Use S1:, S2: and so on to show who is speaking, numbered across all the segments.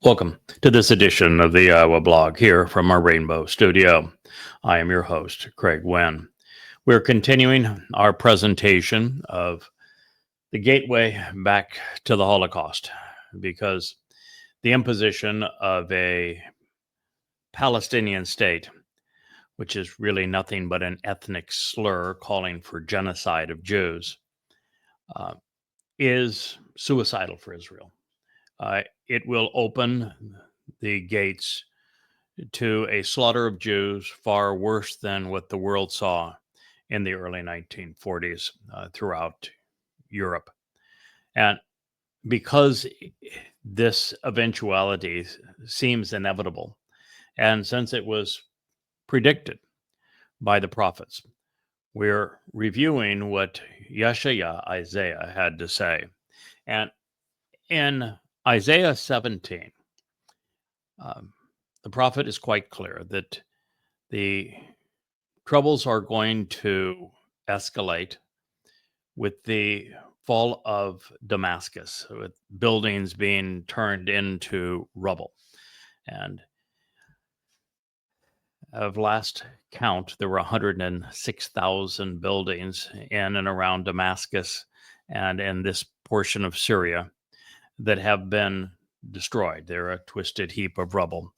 S1: Welcome to this edition of the Iowa blog here from our Rainbow Studio. I am your host, Craig Winn. We're continuing our presentation of the gateway back to the Holocaust because the imposition of a Palestinian state, which is really nothing but an ethnic slur calling for genocide of Jews, is suicidal for Israel. It will open the gates to a slaughter of Jews far worse than what the world saw in the early 1940s throughout Europe. And because this eventuality seems inevitable, and since it was predicted by the prophets, we're reviewing what Isaiah had to say. And in Isaiah 17, the prophet is quite clear that the troubles are going to escalate with the fall of Damascus, with buildings being turned into rubble. And of last count, there were 106,000 buildings in and around Damascus and in this portion of Syria that have been destroyed. They're a twisted heap of rubble,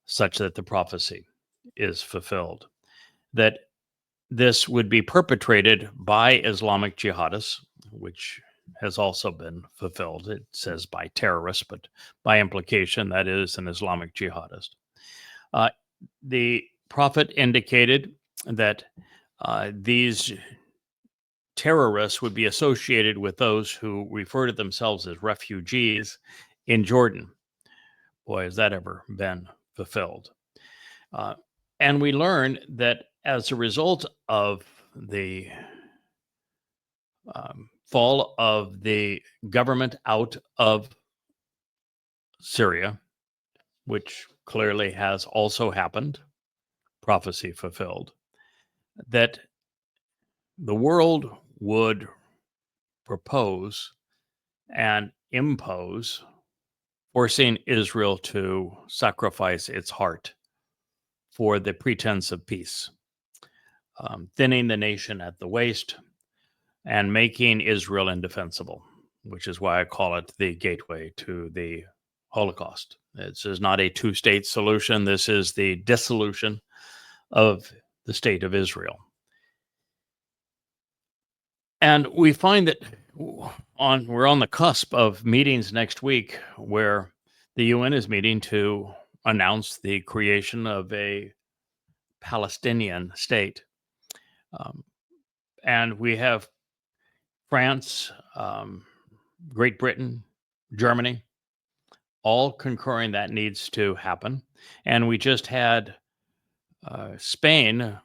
S1: such that the prophecy is fulfilled. That this would be perpetrated by Islamic jihadists, which has also been fulfilled. It says by terrorists, but by implication, that is an Islamic jihadist. The prophet indicated that these terrorists would be associated with those who refer to themselves as refugees in Jordan. Boy, has that ever been fulfilled. And we learn that as a result of the fall of the government out of Syria, which clearly has also happened, prophecy fulfilled, that the world would propose and impose, forcing Israel to sacrifice its heart for the pretense of peace, thinning the nation at the waist and making Israel indefensible, which is why I call it the gateway to the Holocaust. This is not a two-state solution. This is the dissolution of the state of Israel. And we find that we're on the cusp of meetings next week where the UN is meeting to announce the creation of a Palestinian state. And we have France, Great Britain, Germany, all concurring that needs to happen. And we just had Spain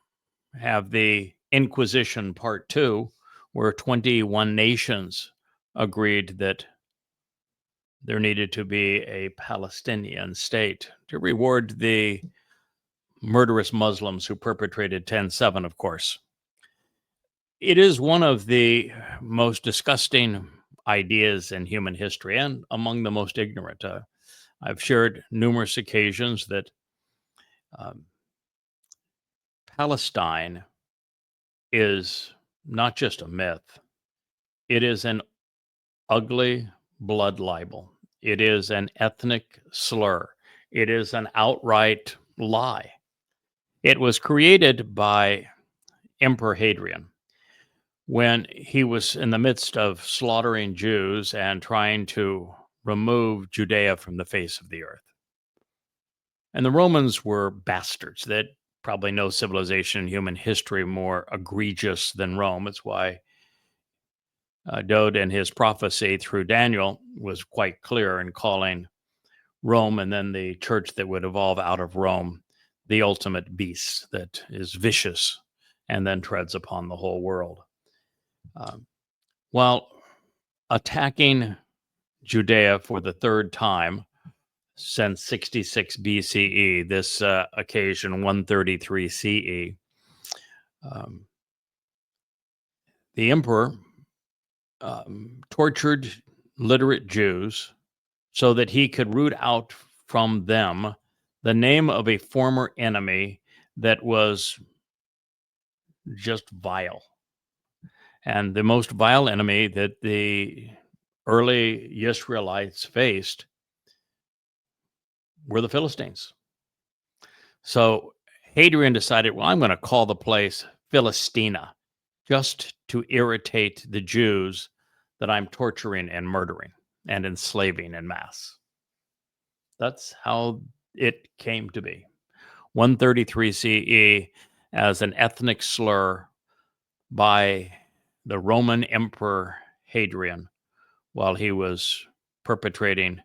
S1: have the Inquisition Part 2, where 21 nations agreed that there needed to be a Palestinian state to reward the murderous Muslims who perpetrated 10/7, of course. It is one of the most disgusting ideas in human history and among the most ignorant. I've shared numerous occasions that Palestine is not just a myth. It is an ugly blood libel. It is an ethnic slur. It is an outright lie. It was created by Emperor Hadrian when he was in the midst of slaughtering Jews and trying to remove Judea from the face of the earth. And the Romans were bastards. That probably no civilization in human history more egregious than Rome. It's why Dode in his prophecy through Daniel was quite clear in calling Rome and then the church that would evolve out of Rome the ultimate beast that is vicious and then treads upon the whole world. While attacking Judea for the third time since 66 BCE, this occasion 133 CE, the emperor tortured literate Jews so that he could root out from them the name of a former enemy that was just vile. And the most vile enemy that the early Israelites faced were the Philistines. So Hadrian decided, well, I'm going to call the place Philistina just to irritate the Jews that I'm torturing and murdering and enslaving en masse. That's how it came to be. 133 CE as an ethnic slur by the Roman Emperor Hadrian while he was perpetrating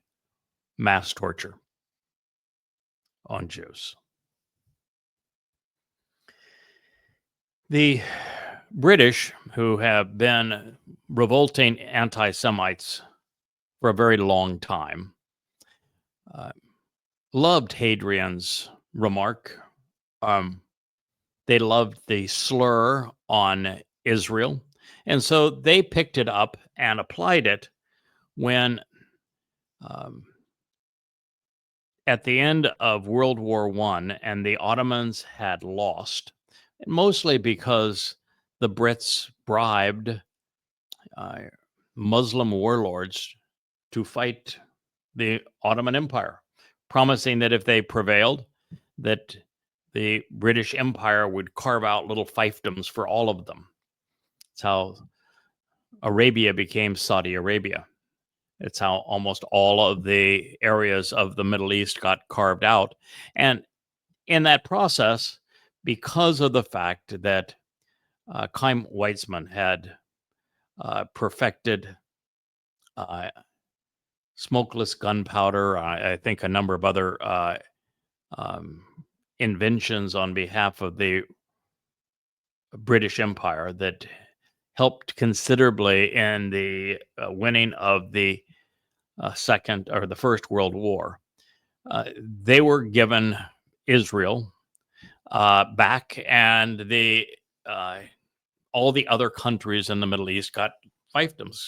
S1: mass torture on Jews. The British, who have been revolting anti-Semites for a very long time, loved Hadrian's remark. They loved the slur on Israel. And so they picked it up and applied it when, at the end of World War I, and the Ottomans had lost, mostly because the Brits bribed Muslim warlords to fight the Ottoman Empire, promising that if they prevailed, that the British Empire would carve out little fiefdoms for all of them. It's how Arabia became Saudi Arabia. It's how almost all of the areas of the Middle East got carved out. And in that process, because of the fact that Chaim Weizmann had perfected smokeless gunpowder, I think a number of other inventions on behalf of the British Empire that helped considerably in the winning of the Second or the First World War. They were given Israel back, and the all the other countries in the Middle East got fiefdoms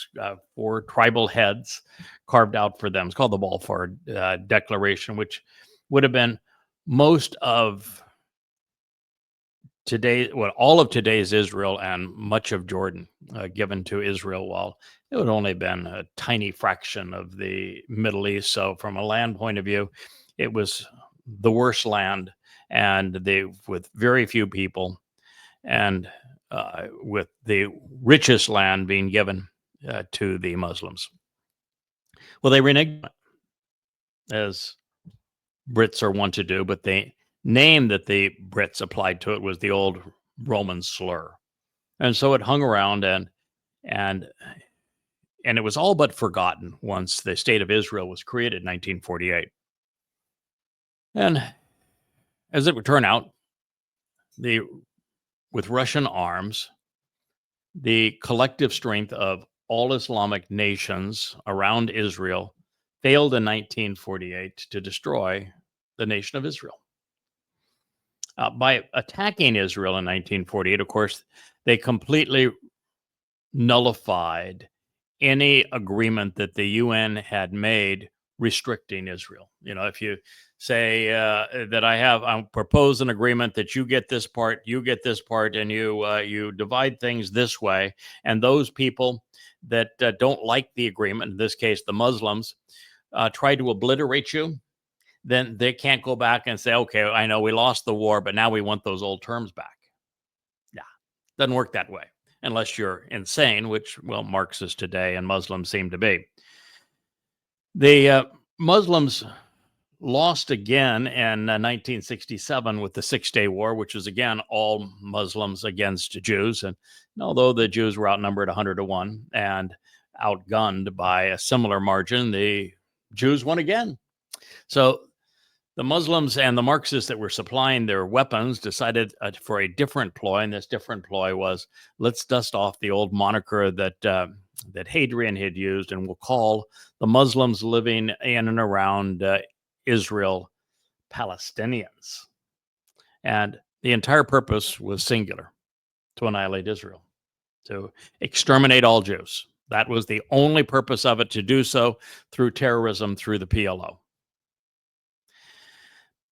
S1: for tribal heads carved out for them. It's called the Balfour Declaration, which would have been most of today, all of today's Israel and much of Jordan given to Israel, while it would only been a tiny fraction of the Middle East. So from a land point of view, it was the worst land, and with very few people, and with the richest land being given to the Muslims. Well, they reneged, as Brits are wont to do, but the name that the Brits applied to it was the old Roman slur. And so it hung around, and it was all but forgotten once the state of Israel was created in 1948. And as it would turn out, with Russian arms, the collective strength of all Islamic nations around Israel failed in 1948 to destroy the nation of Israel. By attacking Israel in 1948, of course, they completely nullified any agreement that the UN had made restricting Israel. You know, if you say that I propose an agreement that you get this part, and you divide things this way, and those people that don't like the agreement, in this case the Muslims, try to obliterate you, then they can't go back and say, okay, I know we lost the war, but now we want those old terms back. Yeah, doesn't work that way unless you're insane, which, well, Marxists today and Muslims seem to be. The Muslims lost again in 1967 with the Six-Day War, which was, again, all Muslims against Jews. And although the Jews were outnumbered 100-1 and outgunned by a similar margin, the Jews won again. So the Muslims and the Marxists that were supplying their weapons decided for a different ploy, and this different ploy was, let's dust off the old moniker that Hadrian had used, and we'll call the Muslims living in and around Israel Palestinians. And the entire purpose was singular: to annihilate Israel, to exterminate all Jews. That was the only purpose of it, to do so through terrorism, through the PLO.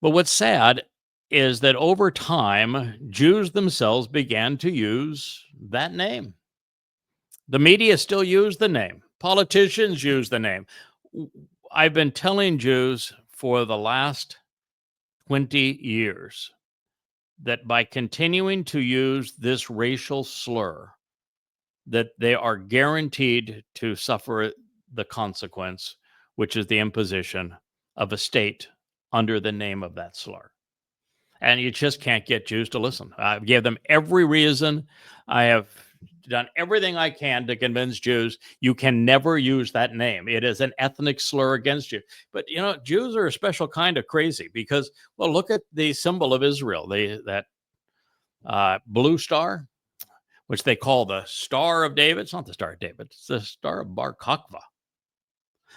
S1: But what's sad is that over time, Jews themselves began to use that name. The media still use the name. Politicians use the name. I've been telling Jews for the last 20 years that by continuing to use this racial slur, that they are guaranteed to suffer the consequence, which is the imposition of a state under the name of that slur. And you just can't get Jews to listen. I've gave them every reason. I have done everything I can to convince Jews you can never use that name. It is an ethnic slur against you. But Jews are a special kind of crazy because, well, look at the symbol of Israel, that blue star, which they call the Star of David. It's not the Star of David; it's the Star of Bar Kokhba,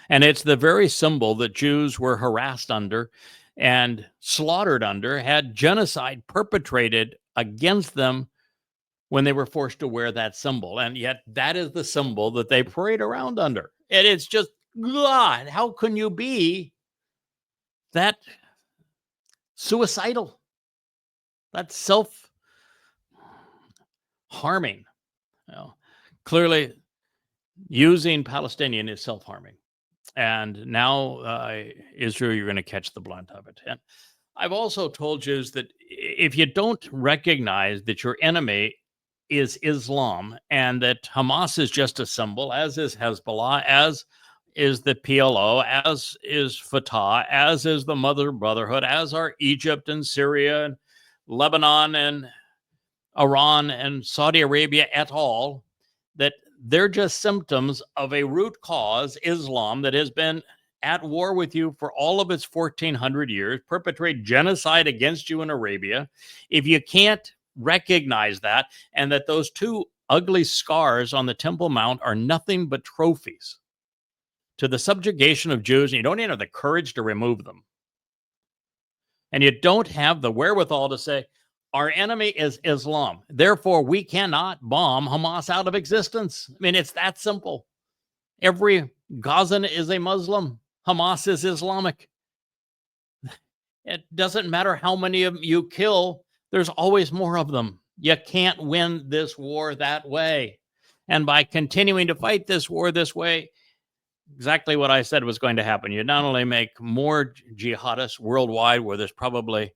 S1: and it's the very symbol that Jews were harassed under and slaughtered under, had genocide perpetrated against them when they were forced to wear that symbol. And yet that is the symbol that they parade around under. And it's just, God, how can you be that suicidal, that self-harming? Clearly, using Palestinian is self-harming. And now, Israel, you're going to catch the blunt of it. And I've also told Jews that if you don't recognize that your enemy is Islam and that Hamas is just a symbol, as is Hezbollah, as is the PLO, as is Fatah, as is the Mother Brotherhood, as are Egypt and Syria and Lebanon and Iran and Saudi Arabia et al., that they're just symptoms of a root cause, Islam, that has been at war with you for all of its 1,400 years, perpetrate genocide against you in Arabia. If you can't recognize that, and that those two ugly scars on the Temple Mount are nothing but trophies to the subjugation of Jews, and you don't even have the courage to remove them, and you don't have the wherewithal to say, our enemy is Islam, therefore we cannot bomb Hamas out of existence. I mean, it's that simple. Every Gazan is a Muslim. Hamas is Islamic. It doesn't matter how many of them you kill, there's always more of them. You can't win this war that way. And by continuing to fight this war this way, exactly what I said was going to happen. You not only make more jihadists worldwide, where there's probably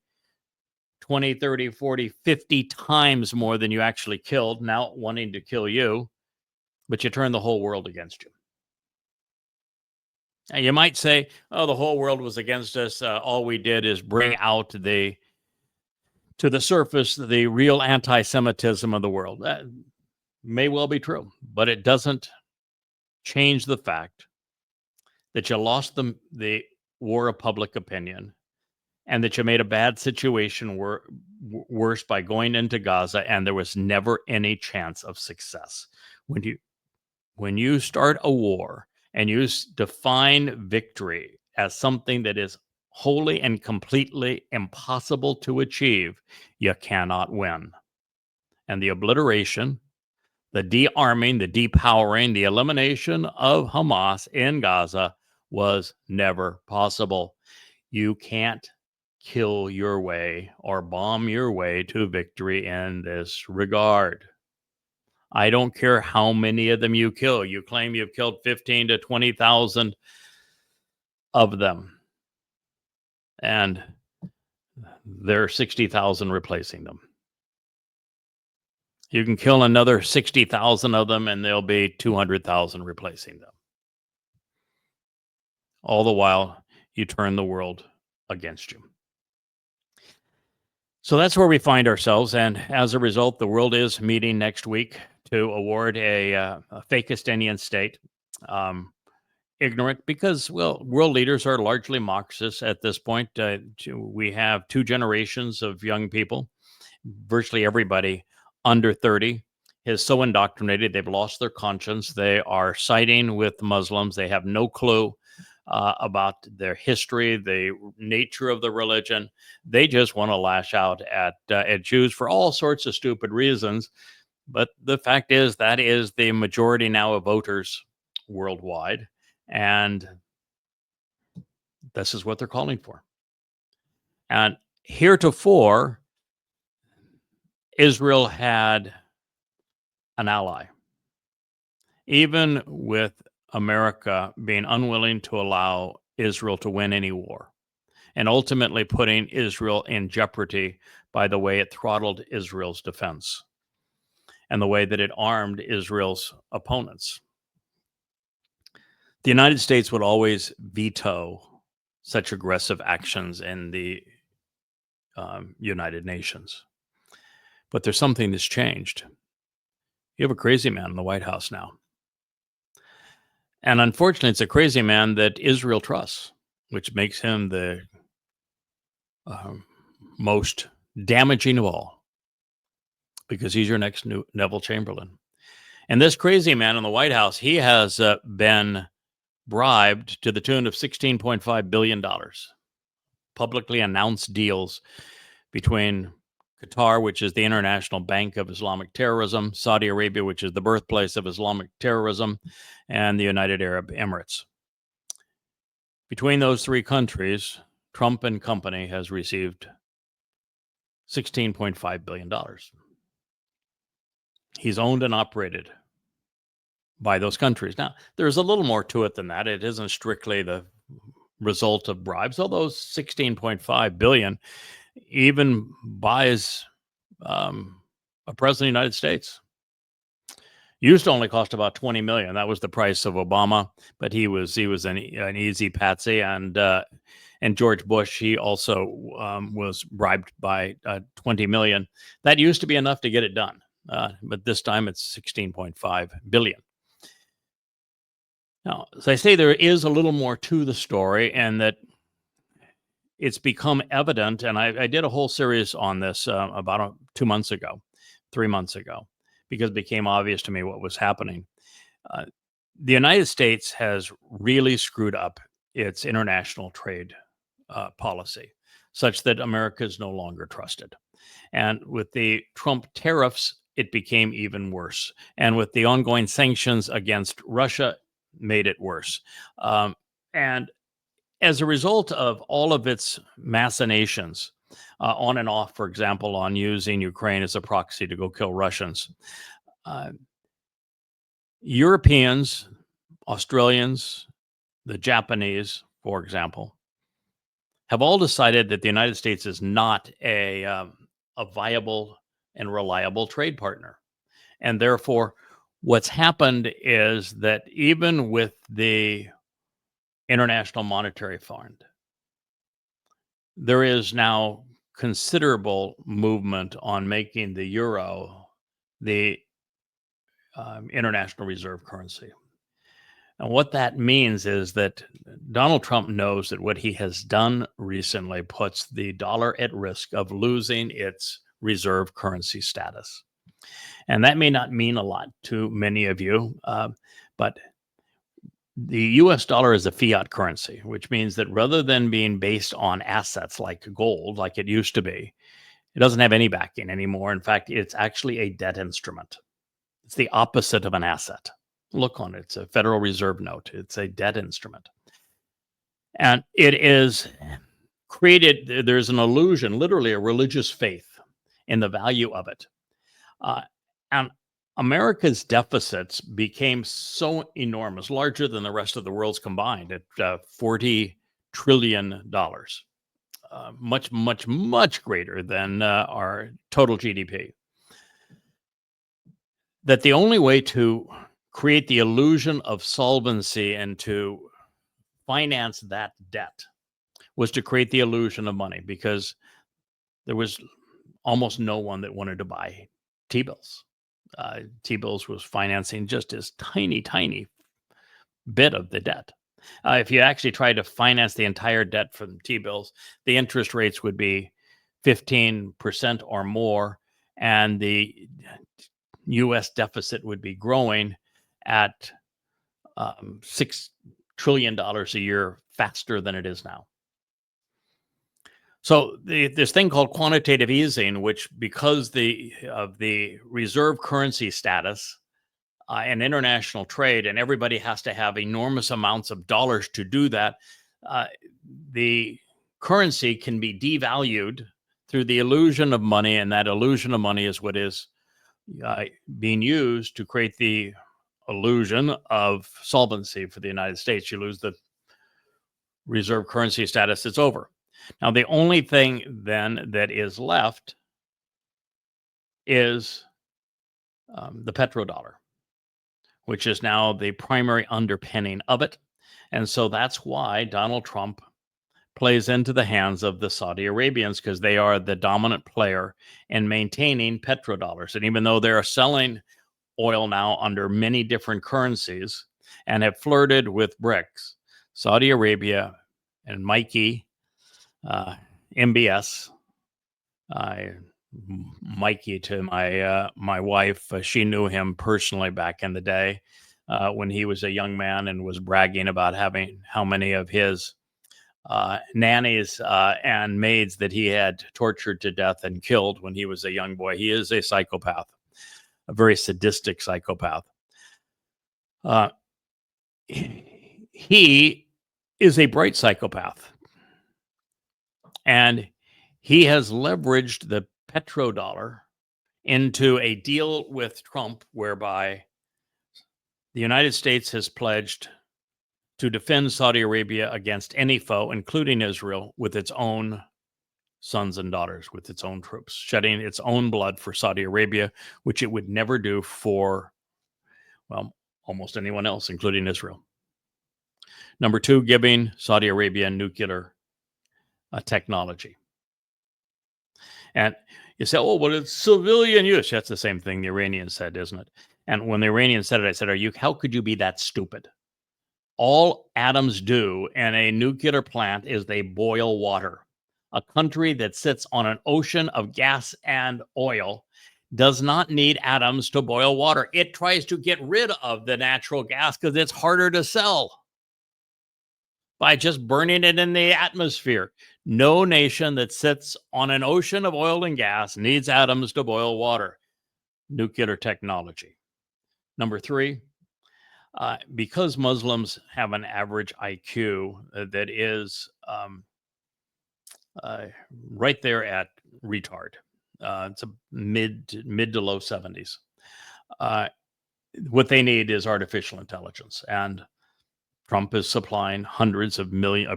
S1: 20, 30, 40, 50 times more than you actually killed, now wanting to kill you, but you turn the whole world against you. And you might say, oh, the whole world was against us. All we did is bring out to the surface the real anti-Semitism of the world. That may well be true, but it doesn't change the fact that you lost the war of public opinion, and that you made a bad situation worse by going into Gaza, and there was never any chance of success. When you start a war and you define victory as something that is wholly and completely impossible to achieve, you cannot win. And the obliteration, the de-arming, the depowering, the elimination of Hamas in Gaza was never possible. You can't kill your way or bomb your way to victory in this regard. I don't care how many of them you kill. You claim you've killed 15 to 20,000 of them, and there are 60,000 replacing them. You can kill another 60,000 of them, and there'll be 200,000 replacing them. All the while, you turn the world against you. So that's where we find ourselves, and as a result, the world is meeting next week to award a Fakistinian state. Ignorant because, well, world leaders are largely Marxists at this point. We have two generations of young people. Virtually everybody under 30 is so indoctrinated, they've lost their conscience. They are siding with Muslims. They have no clue about their history, the nature of the religion. They just want to lash out at Jews for all sorts of stupid reasons. But the fact is, that is the majority now of voters worldwide. And this is what they're calling for. And heretofore, Israel had an ally, even with America being unwilling to allow Israel to win any war, and ultimately putting Israel in jeopardy by the way it throttled Israel's defense and the way that it armed Israel's opponents. The United States would always veto such aggressive actions in the United Nations. But there's something that's changed. You have a crazy man in the White House now. And unfortunately, it's a crazy man that Israel trusts, which makes him the most damaging of all, because he's your next new Neville Chamberlain. And this crazy man in the White House, he has been bribed to the tune of $16.5 billion. Publicly announced deals between Qatar, which is the International Bank of Islamic Terrorism, Saudi Arabia, which is the birthplace of Islamic terrorism, and the United Arab Emirates. Between those three countries, Trump and company has received $16.5 billion. He's owned and operated by those countries. Now, there's a little more to it than that. It isn't strictly the result of bribes, although $16.5 billion even buys a president of the United States. Used to only cost about $20 million. That was the price of Obama, but he was an easy patsy. And George Bush, he also was bribed by $20 million. That used to be enough to get it done, but this time it's $16.5 billion. Now, as I say, there is a little more to the story, and that it's become evident, and I did a whole series on this about 3 months ago, because it became obvious to me what was happening. The United States has really screwed up its international trade policy, such that America is no longer trusted. And with the Trump tariffs, it became even worse. And with the ongoing sanctions against Russia, made it worse. And as a result of all of its machinations, on and off, for example, on using Ukraine as a proxy to go kill Russians, Europeans, Australians, the Japanese, for example, have all decided that the United States is not a viable and reliable trade partner. And therefore, what's happened is that even with the International Monetary Fund, there is now considerable movement on making the euro the international reserve currency. And what that means is that Donald Trump knows that what he has done recently puts the dollar at risk of losing its reserve currency status. And that may not mean a lot to many of you, but the US dollar is a fiat currency, which means that rather than being based on assets like gold, like it used to be, it doesn't have any backing anymore. In fact, it's actually a debt instrument. It's the opposite of an asset. Look on it. It's a Federal Reserve note. It's a debt instrument. And it is created, there's an illusion, literally a religious faith in the value of it. And America's deficits became so enormous, larger than the rest of the world's combined, at $40 trillion. Much, much, much greater than our total GDP. That the only way to create the illusion of solvency and to finance that debt was to create the illusion of money, because there was almost no one that wanted to buy T-bills. T-bills was financing just this tiny, tiny bit of the debt. If you actually tried to finance the entire debt from T-bills, the interest rates would be 15% or more, and the U.S. deficit would be growing at $6 trillion a year faster than it is now. So this thing called quantitative easing, which because of the reserve currency status and international trade, and everybody has to have enormous amounts of dollars to do that, the currency can be devalued through the illusion of money, and that illusion of money is what is being used to create the illusion of solvency for the United States. You lose the reserve currency status, it's over. Now, the only thing then that is left is the petrodollar, which is now the primary underpinning of it. And so that's why Donald Trump plays into the hands of the Saudi Arabians, because they are the dominant player in maintaining petrodollars. And even though they're selling oil now under many different currencies and have flirted with BRICS, Saudi Arabia and Mikey, MBS, Mikey to my wife, she knew him personally back in the day when he was a young man and was bragging about having how many of his nannies and maids that he had tortured to death and killed when he was a young boy. He is a psychopath, a very sadistic psychopath. He is a bright psychopath, and he has leveraged the petrodollar into a deal with Trump whereby the United States has pledged to defend Saudi Arabia against any foe, including Israel, with its own sons and daughters, with its own troops, shedding its own blood for Saudi Arabia, which it would never do for, well, almost anyone else, including Israel. Number two, giving Saudi Arabia nuclear technology. And you say, oh, well, it's civilian use. That's the same thing the Iranians said, isn't it? And when the Iranians said it, I said, how could you be that stupid? All atoms do in a nuclear plant is they boil water. A country that sits on an ocean of gas and oil does not need atoms to boil water. It tries to get rid of the natural gas because it's harder to sell by just burning it in the atmosphere. No nation that sits on an ocean of oil and gas needs atoms to boil water. Nuclear technology. Number three, because Muslims have an average IQ that is right there at retard. It's a mid to low 70s. What they need is artificial intelligence, and Trump is supplying hundreds of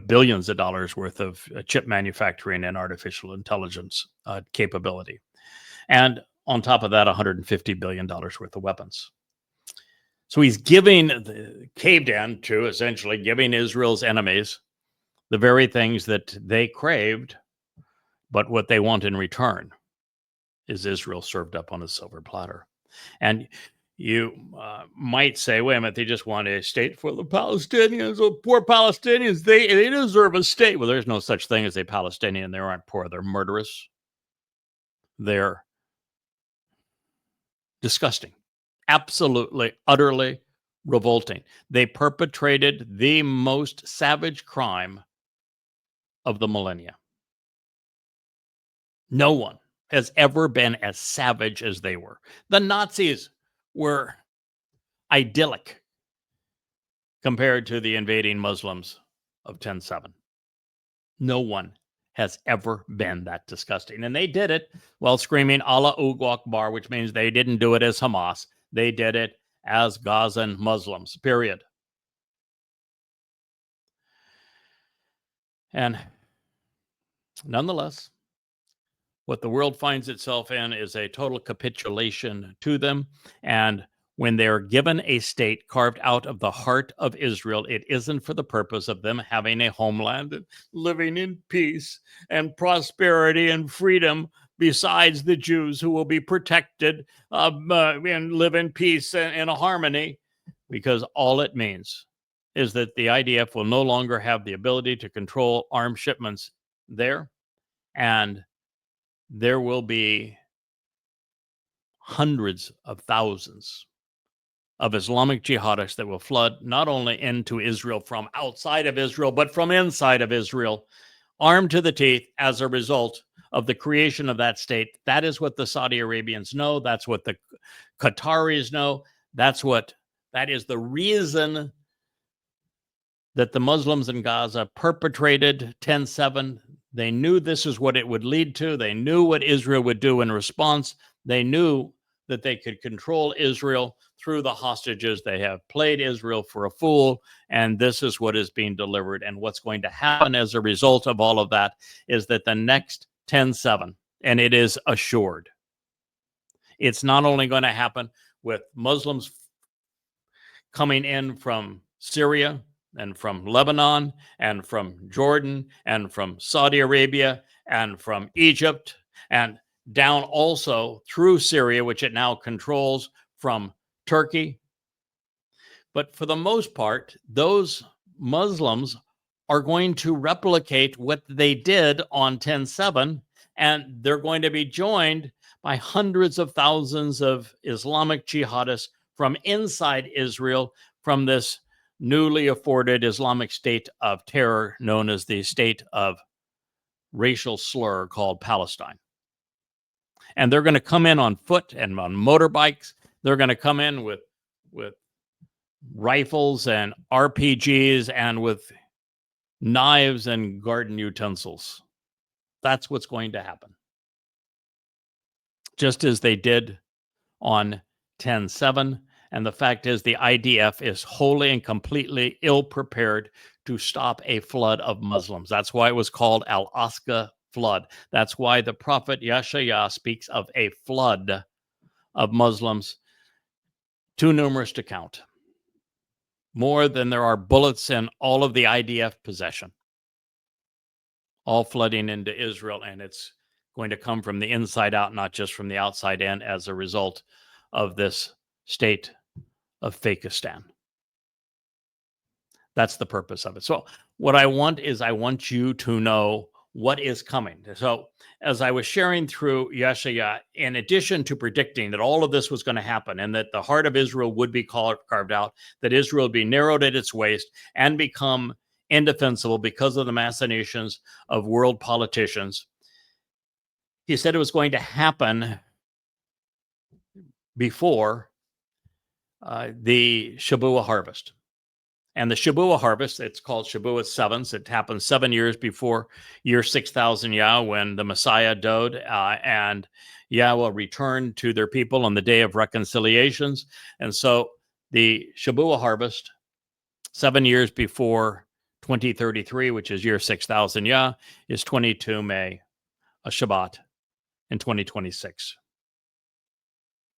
S1: billions of dollars worth of chip manufacturing and artificial intelligence capability, and on top of that, $150 billion worth of weapons. So he's caved in to essentially giving Israel's enemies the very things that they craved, but what they want in return is Israel served up on a silver platter. And you might say, wait a minute, they just want a state for the Palestinians. Oh, poor Palestinians, they deserve a state. Well, there's no such thing as a Palestinian. They aren't poor. They're murderous. They're disgusting. Absolutely, utterly revolting. They perpetrated the most savage crime of the millennia. No one has ever been as savage as they were. The Nazis were idyllic compared to the invading Muslims of 10/7. No one has ever been that disgusting. And they did it while screaming Allahu Akbar, which means they didn't do it as Hamas. They did it as Gazan Muslims, period. And nonetheless, what the world finds itself in is a total capitulation to them. And when they're given a state carved out of the heart of Israel, it isn't for the purpose of them having a homeland and living in peace and prosperity and freedom besides the Jews, who will be protected and live in peace and a harmony, because all it means is that the IDF will no longer have the ability to control arms shipments there, and there will be hundreds of thousands of Islamic jihadists that will flood not only into Israel from outside of Israel, but from inside of Israel, armed to the teeth as a result of the creation of that state. That is what the Saudi Arabians know. That's what the Qataris know. That is the reason that the Muslims in Gaza perpetrated 10/7. They knew this is what it would lead to. They knew what Israel would do in response. They knew that they could control Israel through the hostages. They have played Israel for a fool, and this is what is being delivered. And what's going to happen as a result of all of that is that the next 10/7, and it is assured, it's not only going to happen with Muslims coming in from Syria and from Lebanon and from Jordan and from Saudi Arabia and from Egypt and down also through Syria, which it now controls, from Turkey. But for the most part, those Muslims are going to replicate what they did on 10/7, and they're going to be joined by hundreds of thousands of Islamic jihadists from inside Israel, from this newly afforded Islamic state of terror known as the state of racial slur called Palestine. And they're going to come in on foot and on motorbikes. They're going to come in with rifles and RPGs and with knives and garden utensils. That's what's going to happen. Just as they did on 10/7. And the fact is, the IDF is wholly and completely ill-prepared to stop a flood of Muslims. That's why it was called Al-Aqsa flood. That's why the prophet Yeshaya speaks of a flood of Muslims too numerous to count. More than there are bullets in all of the IDF possession, all flooding into Israel, and it's going to come from the inside out, not just from the outside in, as a result of this state of Fakistan. That's the purpose of it. So what I want is I want you to know what is coming. So as I was sharing through Yeshaya, in addition to predicting that all of this was going to happen and that the heart of Israel would be carved out, that Israel would be narrowed at its waist and become indefensible because of the machinations of world politicians, he said it was going to happen before the Shabuah harvest. And the Shabuah harvest, it's called Shabuah Sevens. It happens 7 years before year 6000 Yah, when the Messiah died and Yahweh returned to their people on the day of reconciliations. And so the Shabuah harvest, 7 years before 2033, which is year 6000 Yah, is 22 May, a Shabbat in 2026.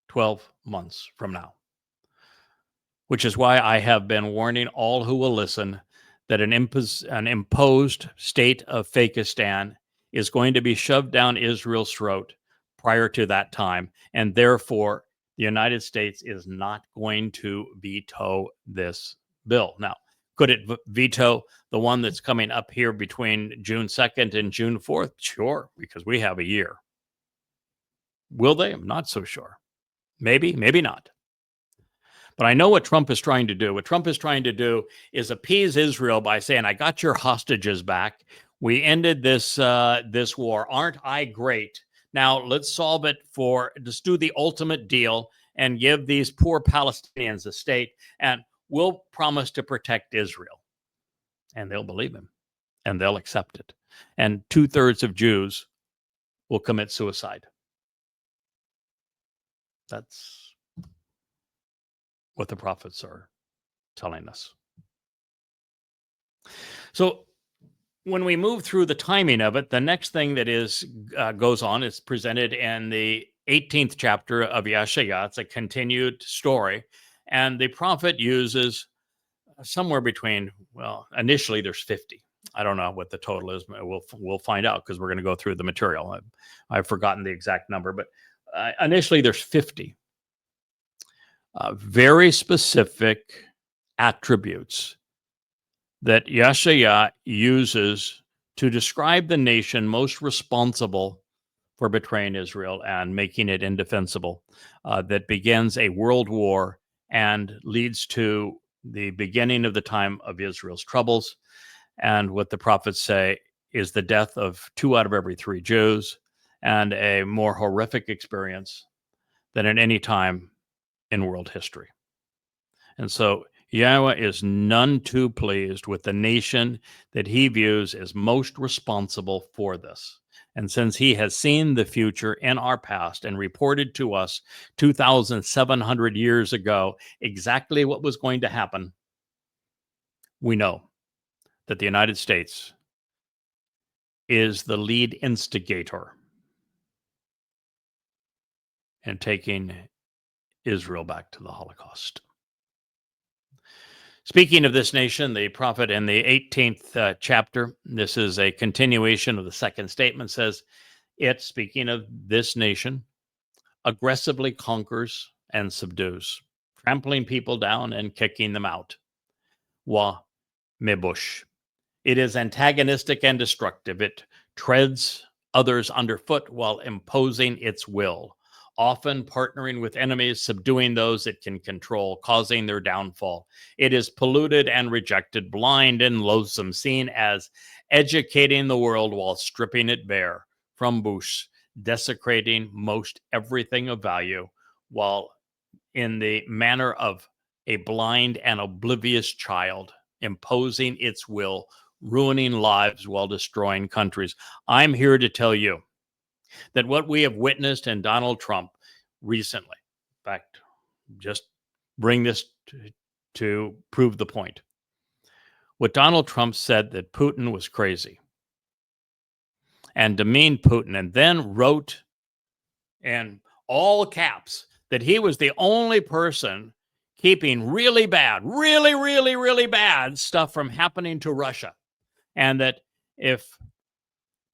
S1: 12 months from now. Which is why I have been warning all who will listen that an imposed state of Fakistan is going to be shoved down Israel's throat prior to that time. And therefore, the United States is not going to veto this bill. Now, could it veto the one that's coming up here between June 2nd and June 4th? Sure, because we have a year. Will they? I'm not so sure. Maybe, maybe not. But I know what Trump is trying to do. What Trump is trying to do is appease Israel by saying, I got your hostages back. We ended this war. Aren't I great? Now let's solve it let's do the ultimate deal and give these poor Palestinians a state, and we'll promise to protect Israel. And they'll believe him, and they'll accept it. And 2/3 of Jews will commit suicide. That's what the prophets are telling us. So when we move through the timing of it, the next thing that goes on is presented in the 18th chapter of Yeshaya. It's a continued story. And the prophet uses somewhere between, well, initially there's 50. I don't know what the total is. We'll find out because we're going to go through the material. I've forgotten the exact number, but initially there's 50. Very specific attributes that Yeshaya uses to describe the nation most responsible for betraying Israel and making it indefensible, that begins a world war and leads to the beginning of the time of Israel's troubles. And what the prophets say is the death of 2 out of every 3 Jews, and a more horrific experience than at any time in world history. And so Yahweh is none too pleased with the nation that he views as most responsible for this. And since he has seen the future in our past and reported to us 2,700 years ago exactly what was going to happen, we know that the United States is the lead instigator in taking Israel back to the Holocaust. Speaking of this nation, the prophet in the 18th chapter, this is a continuation of the second statement, says, it, speaking of this nation, aggressively conquers and subdues, trampling people down and kicking them out. Wa mebush. It is antagonistic and destructive. It treads others underfoot while imposing its will, often partnering with enemies, subduing those it can control, causing their downfall. It is polluted and rejected, blind and loathsome, seen as educating the world while stripping it bare from bush, desecrating most everything of value, while in the manner of a blind and oblivious child, imposing its will, ruining lives while destroying countries. I'm here to tell you that what we have witnessed in Donald Trump recently, in fact, just bring this to prove the point. What Donald Trump said that Putin was crazy and demeaned Putin, and then wrote in all caps that he was the only person keeping really bad, really bad stuff from happening to Russia. And that if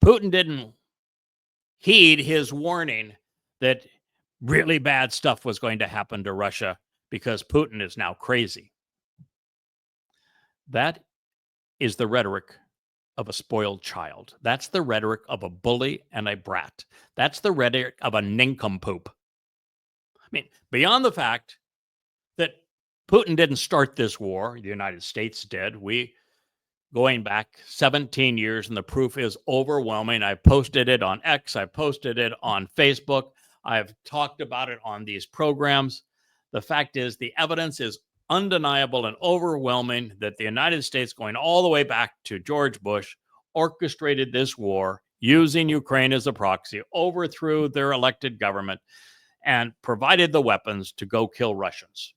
S1: Putin didn't heed his warning that really bad stuff was going to happen to Russia because Putin is now crazy. That is the rhetoric of a spoiled child. That's the rhetoric of a bully and a brat. That's the rhetoric of a nincompoop. I mean, beyond the fact that Putin didn't start this war, the United States did. We going back 17 years, and the proof is overwhelming. I posted it on X. I posted it on Facebook. I've talked about it on these programs. The fact is, the evidence is undeniable and overwhelming that the United States, going all the way back to George Bush, orchestrated this war using Ukraine as a proxy, overthrew their elected government, and provided the weapons to go kill Russians.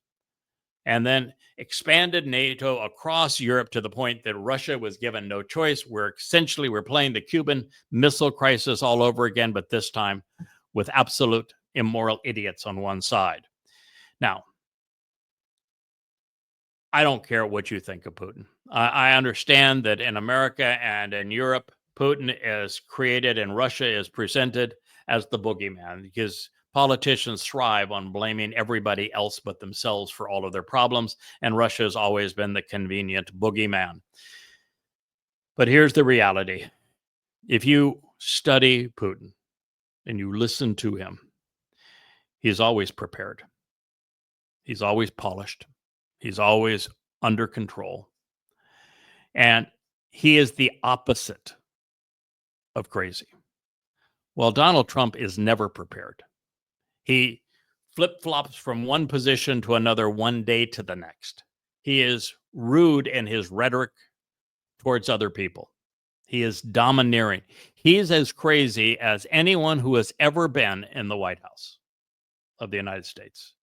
S1: And then expanded NATO across Europe to the point that Russia was given no choice. We're playing the Cuban Missile Crisis all over again, but this time with absolute immoral idiots on one side. Now, I don't care what you think of Putin. I understand that in America and in Europe, Putin is created and Russia is presented as the boogeyman, because politicians thrive on blaming everybody else but themselves for all of their problems, and Russia has always been the convenient boogeyman. But here's the reality. If you study Putin and you listen to him, he's always prepared. He's always polished. He's always under control. And he is the opposite of crazy. Well, Donald Trump is never prepared. He flip-flops from one position to another one day to the next. He is rude in his rhetoric towards other people. He is domineering. He's as crazy as anyone who has ever been in the White House of the United States.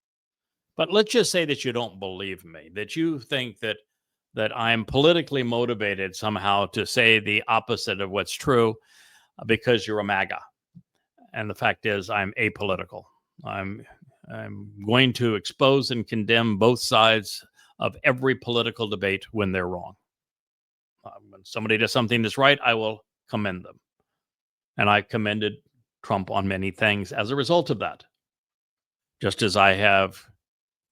S1: But let's just say that you don't believe me, that you think that I'm politically motivated somehow to say the opposite of what's true because you're a MAGA. And the fact is, I'm apolitical. I'm going to expose and condemn both sides of every political debate when they're wrong. When somebody does something that's right, I will commend them. And I commended Trump on many things as a result of that. Just as I have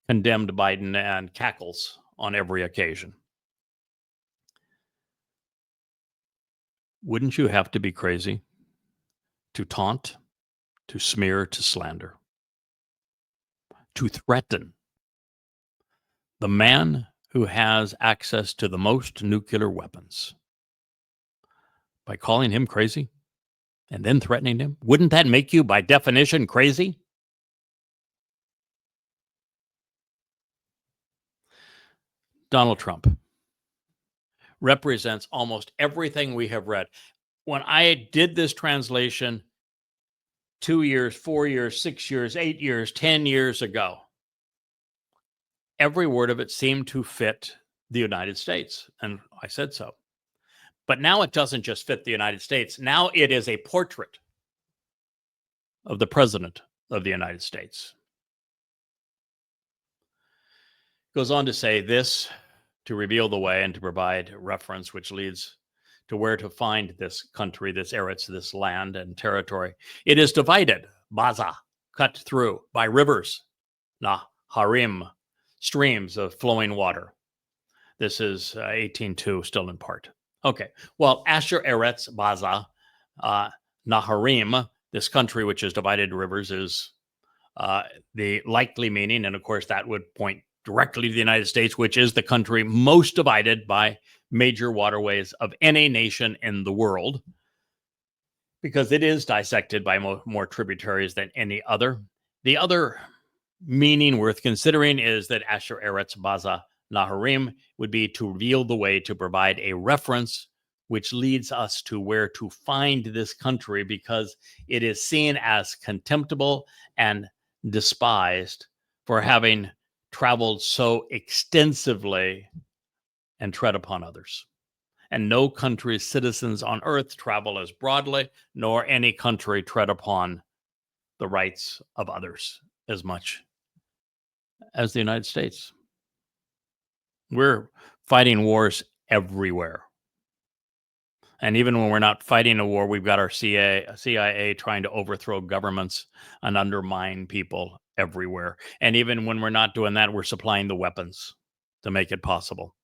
S1: condemned Biden and cackles on every occasion. Wouldn't you have to be crazy to taunt, to smear, to slander, to threaten the man who has access to the most nuclear weapons by calling him crazy and then threatening him? Wouldn't that make you, by definition, crazy? Donald Trump represents almost everything we have read. When I did this translation 2 years, 4 years, 6 years, 8 years, 10 years ago, every word of it seemed to fit the United States. And I said so. But now it doesn't just fit the United States. Now it is a portrait of the President of the United States. Goes on to say this, to reveal the way and to provide reference, which leads to where to find this country, this eretz, this land and territory. It is divided, baza, cut through by rivers, naharim, streams of flowing water. This is 18.2, still in part. Okay, well, Asher Eretz Baza, Naharim, this country which is divided into rivers, is the likely meaning, and of course that would point directly to the United States, which is the country most divided by major waterways of any nation in the world, because it is dissected by more tributaries than any other. The other meaning worth considering is that Asher Eretz Baza Naharim would be to reveal the way, to provide a reference which leads us to where to find this country, because it is seen as contemptible and despised for having traveled so extensively and tread upon others. And no country's citizens on earth travel as broadly, nor any country tread upon the rights of others as much as the United States. We're fighting wars everywhere. And even when we're not fighting a war, we've got our CIA trying to overthrow governments and undermine people everywhere. And even when we're not doing that, we're supplying the weapons to make it possible.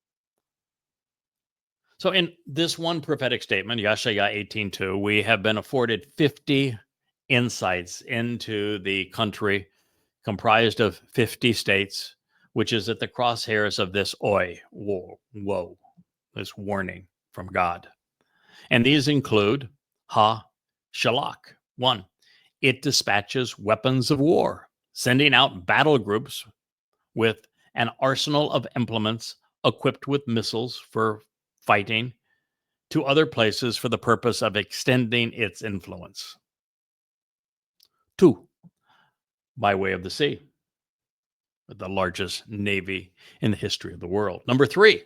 S1: So in this one prophetic statement, Yeshaya 18:2, we have been afforded 50 insights into the country comprised of 50 states, which is at the crosshairs of this woe, this warning from God. And these include Ha-Shalak. 1, it dispatches weapons of war, sending out battle groups with an arsenal of implements equipped with missiles for fighting to other places for the purpose of extending its influence. 2, by way of the sea, the largest navy in the history of the world. Number 3,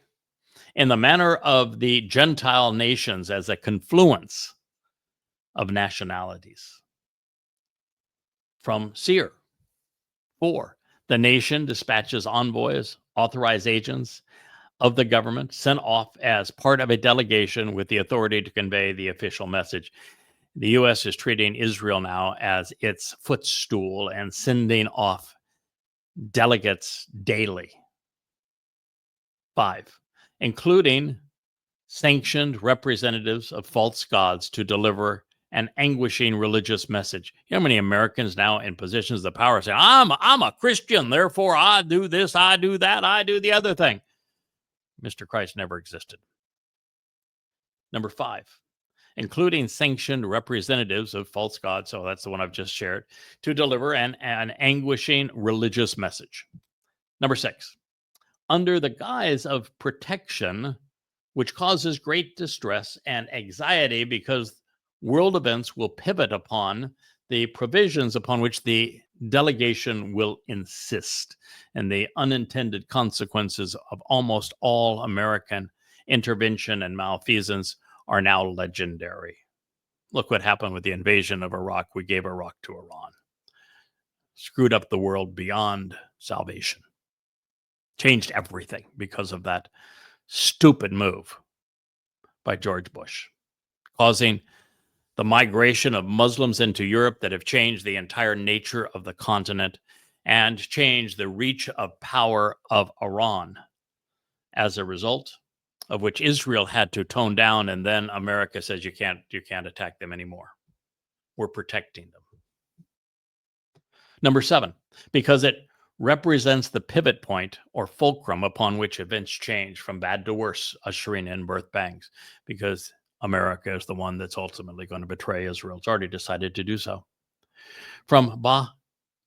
S1: in the manner of the Gentile nations as a confluence of nationalities. From Seir. 4, the nation dispatches envoys, authorized agents of the government, sent off as part of a delegation with the authority to convey the official message. The U.S. is treating Israel now as its footstool and sending off delegates daily. 5, including sanctioned representatives of false gods to deliver an anguishing religious message. You know how many Americans now in positions of power say, I'm a Christian, therefore I do this, I do that, I do the other thing. Mr. Christ never existed. Number 5, including sanctioned representatives of false gods, so that's the one I've just shared, to deliver an anguishing religious message. Number 6, under the guise of protection, which causes great distress and anxiety because world events will pivot upon the provisions upon which the delegation will insist, and the unintended consequences of almost all American intervention and malfeasance are now legendary. Look what happened with the invasion of Iraq. We gave Iraq to Iran. Screwed up the world beyond salvation. Changed everything because of that stupid move by George Bush, causing the migration of Muslims into Europe that have changed the entire nature of the continent and changed the reach of power of Iran, as a result of which Israel had to tone down, and then America says you can't attack them anymore. We're protecting them. Number 7, because it represents the pivot point or fulcrum upon which events change from bad to worse, ushering in birth pangs, because America is the one that's ultimately going to betray Israel. It's already decided to do so. From Ba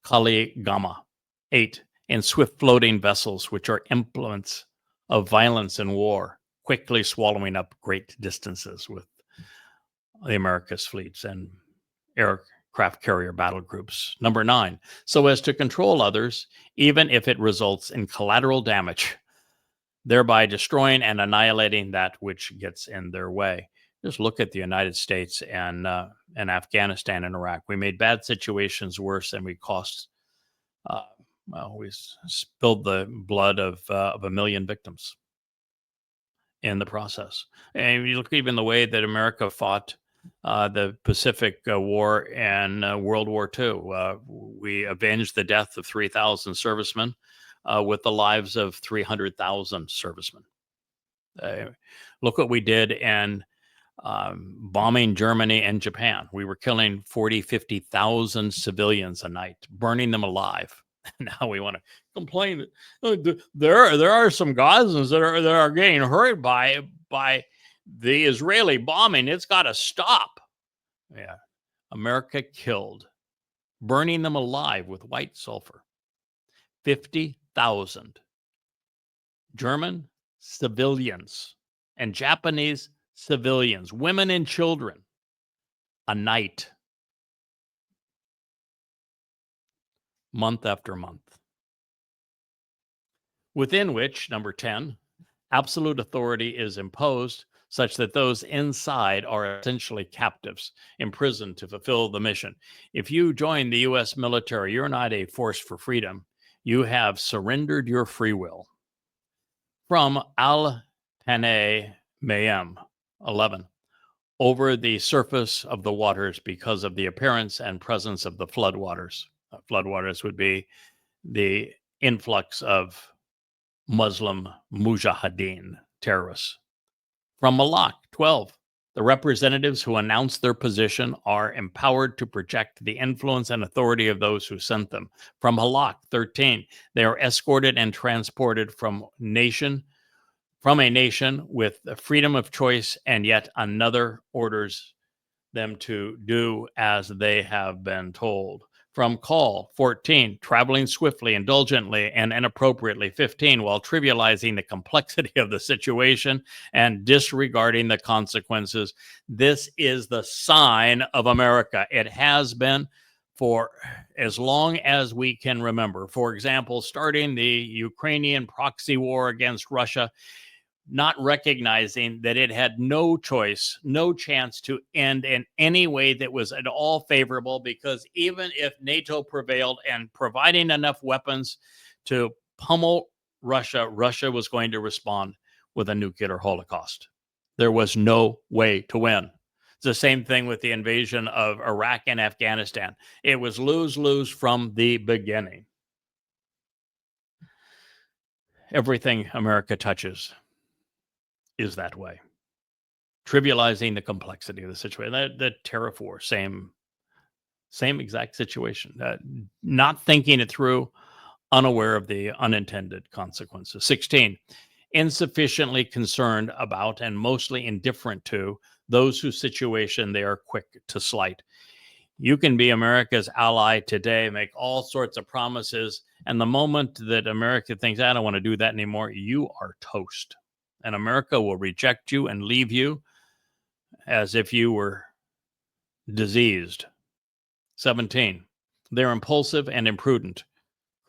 S1: Kali Gama 8, in swift floating vessels, which are implements of violence and war, quickly swallowing up great distances with the America's fleets and aircraft carrier battle groups. Number 9, so as to control others, even if it results in collateral damage, thereby destroying and annihilating that which gets in their way. Just look at the United States and Afghanistan and Iraq. We made bad situations worse, and we cost. We spilled the blood of 1 million victims in the process. And you look even the way that America fought the Pacific War and World War II. We avenged the death of 3,000 servicemen with the lives of 300,000 servicemen. Look what we did in bombing Germany and Japan. We were killing 40, 50,000 civilians a night, burning them alive. Now we want to complain that there are some Gazans that are getting hurt by the Israeli bombing. It's got to stop. Yeah, America killed, burning them alive with white sulfur. 50,000 German civilians and Japanese civilians, women and children, a night, month after month. Within which, number 10, absolute authority is imposed such that those inside are essentially captives, imprisoned to fulfill the mission. If you join the U.S. military, you're not a force for freedom. You have surrendered your free will. From Al-Tanay Mayem 11, over the surface of the waters because of the appearance and presence of the floodwaters. Floodwaters would be the influx of Muslim mujahideen terrorists. From Malak 12, the representatives who announce their position are empowered to project the influence and authority of those who sent them. From Halak 13, they are escorted and transported from a nation with the freedom of choice, and yet another orders them to do as they have been told. From Call 14, traveling swiftly, indulgently, and inappropriately. 15, while trivializing the complexity of the situation and disregarding the consequences. This is the sign of America. It has been for as long as we can remember. For example, starting the Ukrainian proxy war against Russia, not recognizing that it had no choice, no chance to end in any way that was at all favorable, because even if NATO prevailed and providing enough weapons to pummel Russia, Russia was going to respond with a nuclear holocaust. There was no way to win. It's the same thing with the invasion of Iraq and Afghanistan. It was lose-lose from the beginning. Everything America touches is that way. Trivializing the complexity of the situation. The tariff war, same exact situation. Not thinking it through, unaware of the unintended consequences. 16, insufficiently concerned about and mostly indifferent to those whose situation they are quick to slight. You can be America's ally today, make all sorts of promises, and the moment that America thinks, I don't want to do that anymore, you are toast. And America will reject you and leave you as if you were diseased. 17, they're impulsive and imprudent,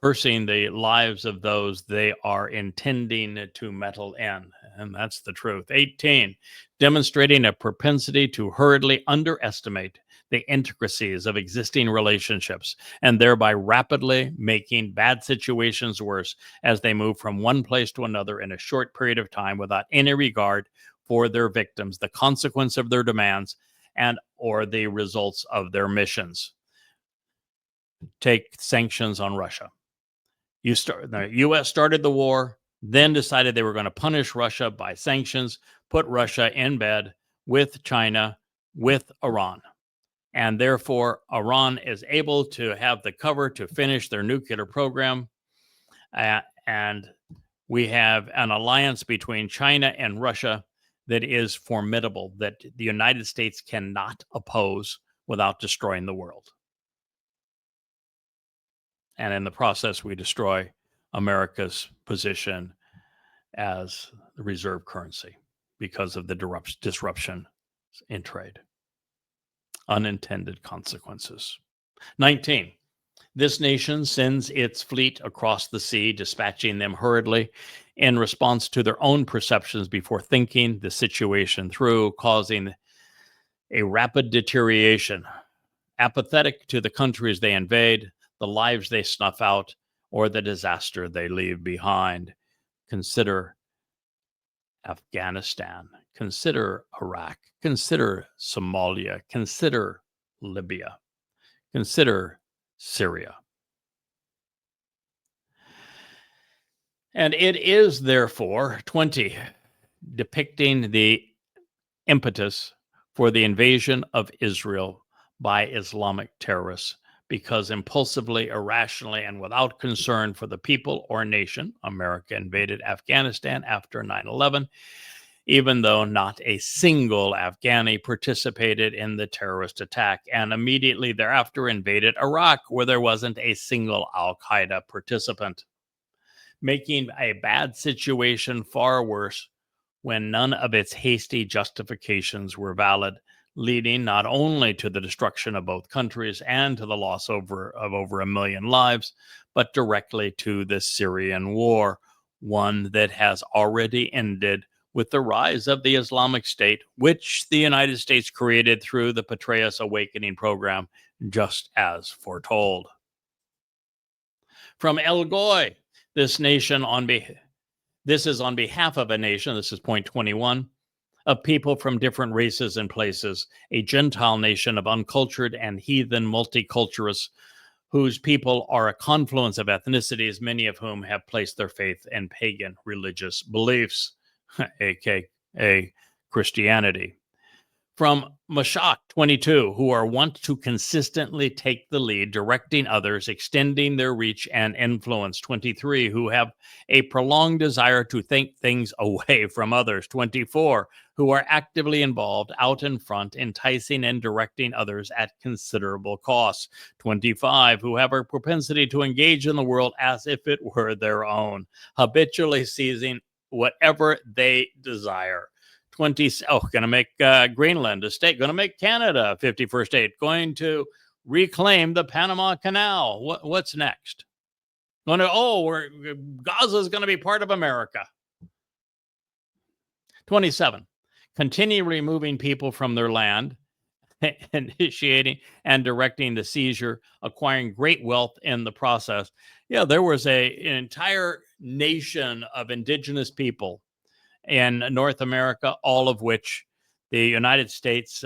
S1: cursing the lives of those they are intending to meddle in. And that's the truth. 18, demonstrating a propensity to hurriedly underestimate the intricacies of existing relationships and thereby rapidly making bad situations worse as they move from one place to another in a short period of time without any regard for their victims, the consequence of their demands, and or the results of their missions. Take sanctions on Russia. The U.S. started the war, then decided they were going to punish Russia by sanctions, put Russia in bed with China, with Iran. And therefore, Iran is able to have the cover to finish their nuclear program. And we have an alliance between China and Russia that is formidable, that the United States cannot oppose without destroying the world. And in the process, we destroy America's position as the reserve currency because of the disruption in trade. Unintended consequences. 19. This nation sends its fleet across the sea, dispatching them hurriedly in response to their own perceptions before thinking the situation through, causing a rapid deterioration, apathetic to the countries they invade, the lives they snuff out, or the disaster they leave behind. Consider Afghanistan, consider Iraq, consider Somalia, consider Libya, consider Syria. And it is therefore 20, depicting the impetus for the invasion of Israel by Islamic terrorists, because impulsively, irrationally, and without concern for the people or nation, America invaded Afghanistan after 9/11, even though not a single Afghani participated in the terrorist attack, and immediately thereafter invaded Iraq, where there wasn't a single al-Qaeda participant, making a bad situation far worse when none of its hasty justifications were valid, leading not only to the destruction of both countries and to the loss of over 1 million lives, but directly to the Syrian war, one that has already ended with the rise of the Islamic State, which the United States created through the Petraeus Awakening program, just as foretold. From El Goy, this is on behalf of a nation, this is point 21, of people from different races and places, a Gentile nation of uncultured and heathen multiculturalists, whose people are a confluence of ethnicities, many of whom have placed their faith in pagan religious beliefs, aka Christianity. From Mashak 22, who are wont to consistently take the lead, directing others, extending their reach and influence. 23, who have a prolonged desire to take things away from others. 24, who are actively involved out in front, enticing and directing others at considerable cost. 25, who have a propensity to engage in the world as if it were their own, habitually seizing whatever they desire. Going to make Greenland a state, going to make Canada a 51st state, going to reclaim the Panama Canal. What's next? Gaza is going to be part of America. 27, continue removing people from their land, initiating and directing the seizure, acquiring great wealth in the process. Yeah, there was an entire nation of indigenous people in North America, all of which the United States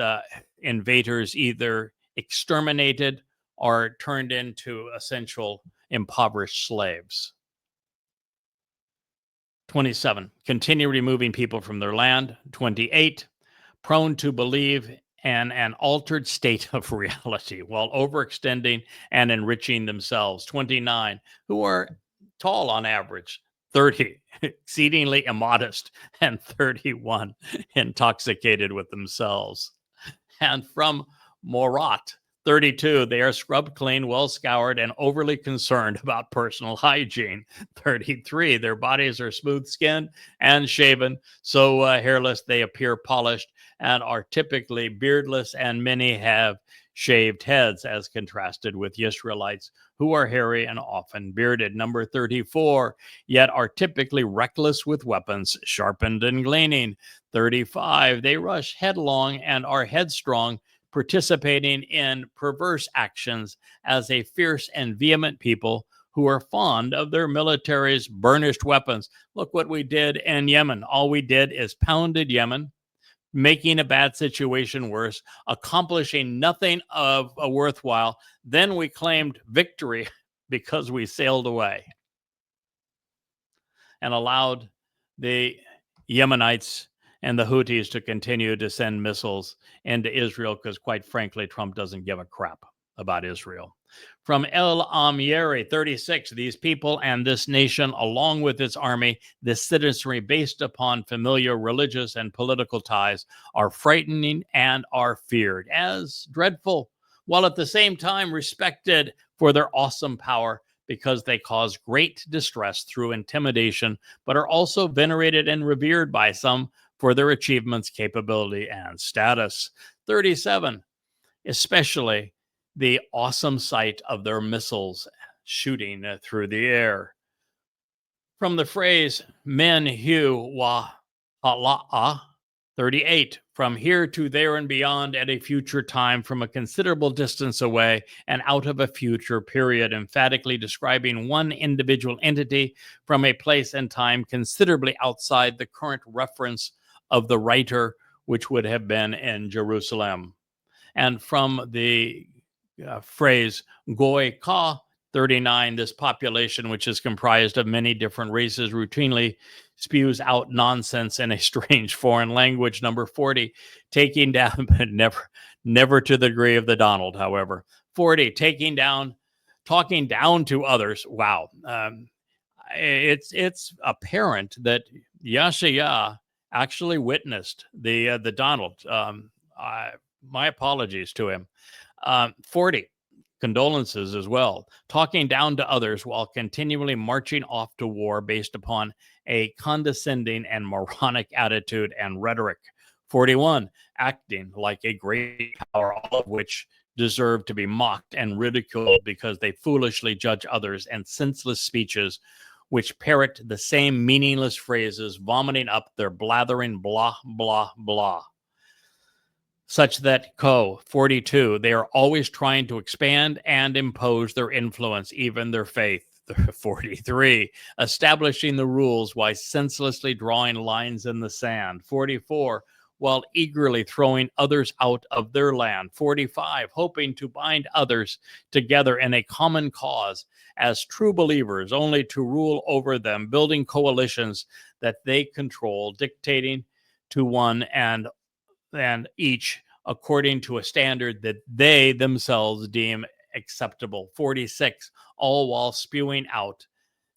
S1: invaders either exterminated or turned into essential impoverished slaves. 27, continue removing people from their land. 28, prone to believe in an altered state of reality while overextending and enriching themselves. 29, who are tall on average. 30, exceedingly immodest, and 31, intoxicated with themselves. And from Morat, 32, they are scrubbed clean, well scoured, and overly concerned about personal hygiene. 33, their bodies are smooth-skinned and shaven, so hairless they appear polished, and are typically beardless, and many have shaved heads, as contrasted with Israelites, who are hairy and often bearded. Number 34, yet are typically reckless with weapons, sharpened and gleaming. 35, they rush headlong and are headstrong, participating in perverse actions as a fierce and vehement people who are fond of their military's burnished weapons. Look what we did in Yemen. All we did is pounded Yemen, making a bad situation worse, accomplishing nothing of a worthwhile. Then we claimed victory because we sailed away and allowed the Yemenites and the Houthis to continue to send missiles into Israel because, quite frankly, Trump doesn't give a crap about Israel. From El Amyeri 36, these people and this nation, along with its army, this citizenry based upon familiar religious and political ties, are frightening and are feared as dreadful, while at the same time respected for their awesome power, because they cause great distress through intimidation, but are also venerated and revered by some for their achievements, capability, and status. 37, especially the awesome sight of their missiles shooting through the air. From the phrase men hu wa hala'a, 38, from here to there and beyond at a future time, from a considerable distance away and out of a future period, emphatically describing one individual entity from a place and time considerably outside the current reference of the writer, which would have been in Jerusalem. And from the phrase Goy Ka, 39, this population, which is comprised of many different races, routinely spews out nonsense in a strange foreign language. Number 40, taking down, but never to the degree of the Donald, however. 40, talking down to others. Wow. It's apparent that Yashaya actually witnessed the Donald. My apologies to him. 40, condolences as well. Talking down to others while continually marching off to war based upon a condescending and moronic attitude and rhetoric. 41, acting like a great power, all of which deserve to be mocked and ridiculed because they foolishly judge others, and senseless speeches which parrot the same meaningless phrases, vomiting up their blathering blah, blah, blah. Such that 42, they are always trying to expand and impose their influence, even their faith. 43, establishing the rules while senselessly drawing lines in the sand. 44, while eagerly throwing others out of their land. 45, hoping to bind others together in a common cause as true believers, only to rule over them, building coalitions that they control, dictating to one and each according to a standard that they themselves deem acceptable. 46, all while spewing out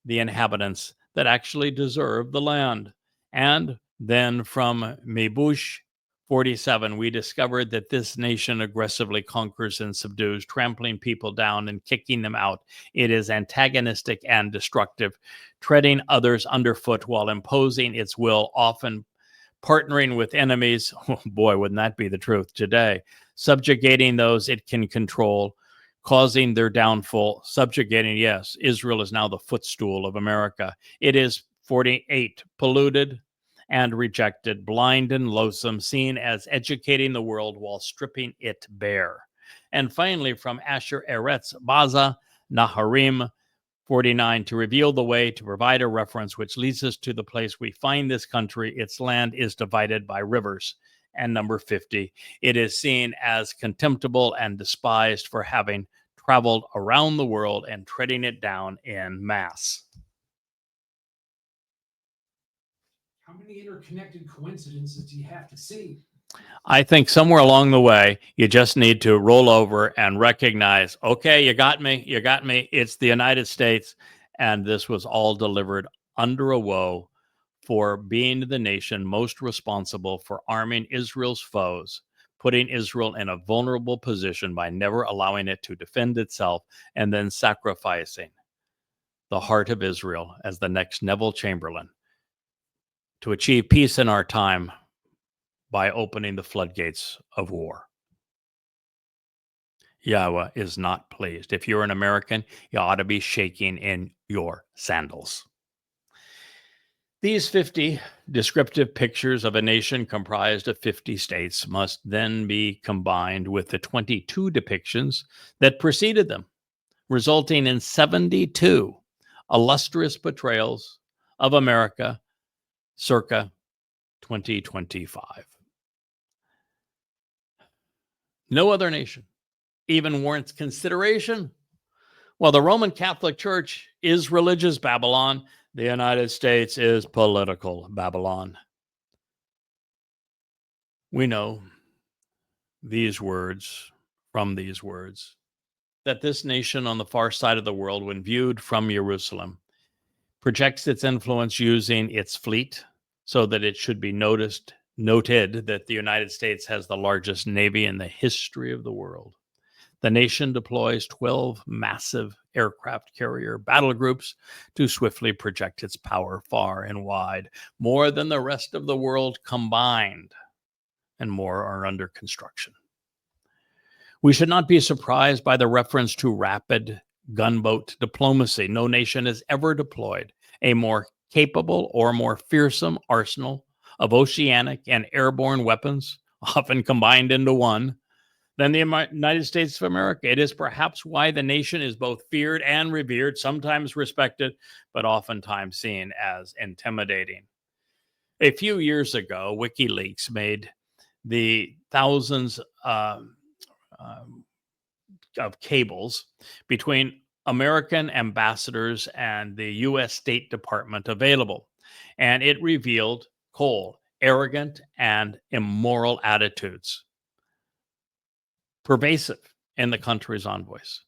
S1: the inhabitants that actually deserve the land. And then from Mebush, 47, we discovered that this nation aggressively conquers and subdues, trampling people down and kicking them out. It is antagonistic and destructive, treading others underfoot while imposing its will, often partnering with enemies. Oh boy, wouldn't that be the truth today? Subjugating those it can control, causing their downfall. Subjugating, yes, Israel is now the footstool of America. It is 48, polluted and rejected, blind and loathsome, seen as educating the world while stripping it bare. And finally, from Asher Eretz Baza Naharim, 49, to reveal the way, to provide a reference which leads us to the place we find this country. Its land is divided by rivers. And number 50, it is seen as contemptible and despised for having traveled around the world and treading it down in mass.
S2: How many interconnected coincidences do you have to see?
S1: I think somewhere along the way, you just need to roll over and recognize, okay, you got me. It's the United States. And this was all delivered under a woe for being the nation most responsible for arming Israel's foes, putting Israel in a vulnerable position by never allowing it to defend itself, and then sacrificing the heart of Israel as the next Neville Chamberlain to achieve peace in our time by opening the floodgates of war. Yahweh is not pleased. If you're an American, you ought to be shaking in your sandals. These 50 descriptive pictures of a nation comprised of 50 states must then be combined with the 22 depictions that preceded them, resulting in 72 illustrious portrayals of America circa 2025. No other nation even warrants consideration. While the Roman Catholic Church is religious Babylon, the United States is political Babylon. We know from these words, that this nation on the far side of the world, when viewed from Jerusalem, projects its influence using its fleet so that it should be noted that the United States has the largest navy in the history of the world. The nation deploys 12 massive aircraft carrier battle groups to swiftly project its power far and wide, more than the rest of the world combined, and more are under construction. We should not be surprised by the reference to rapid gunboat diplomacy. No nation has ever deployed a more capable or more fearsome arsenal of oceanic and airborne weapons, often combined into one, than the United States of America. It is perhaps why the nation is both feared and revered, sometimes respected, but oftentimes seen as intimidating. A few years ago, WikiLeaks made the thousands of cables between American ambassadors and the U.S. State Department available, and it revealed cold, arrogant, and immoral attitudes pervasive in the country's envoys.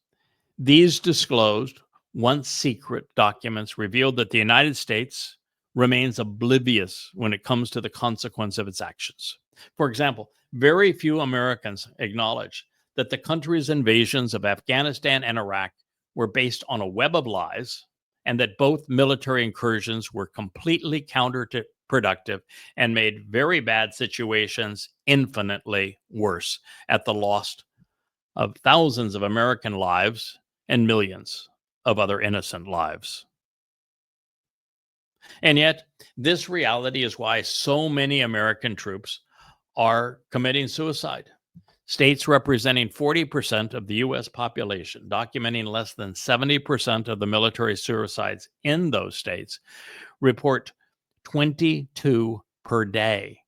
S1: These disclosed, once secret documents revealed that the United States remains oblivious when it comes to the consequence of its actions. For example, very few Americans acknowledge that the country's invasions of Afghanistan and Iraq were based on a web of lies, and that both military incursions were completely counterproductive and made very bad situations infinitely worse at the loss of thousands of American lives and millions of other innocent lives. And yet, this reality is why so many American troops are committing suicide. States representing 40% of the U.S. population, documenting less than 70% of the military suicides in those states, report 22 per day,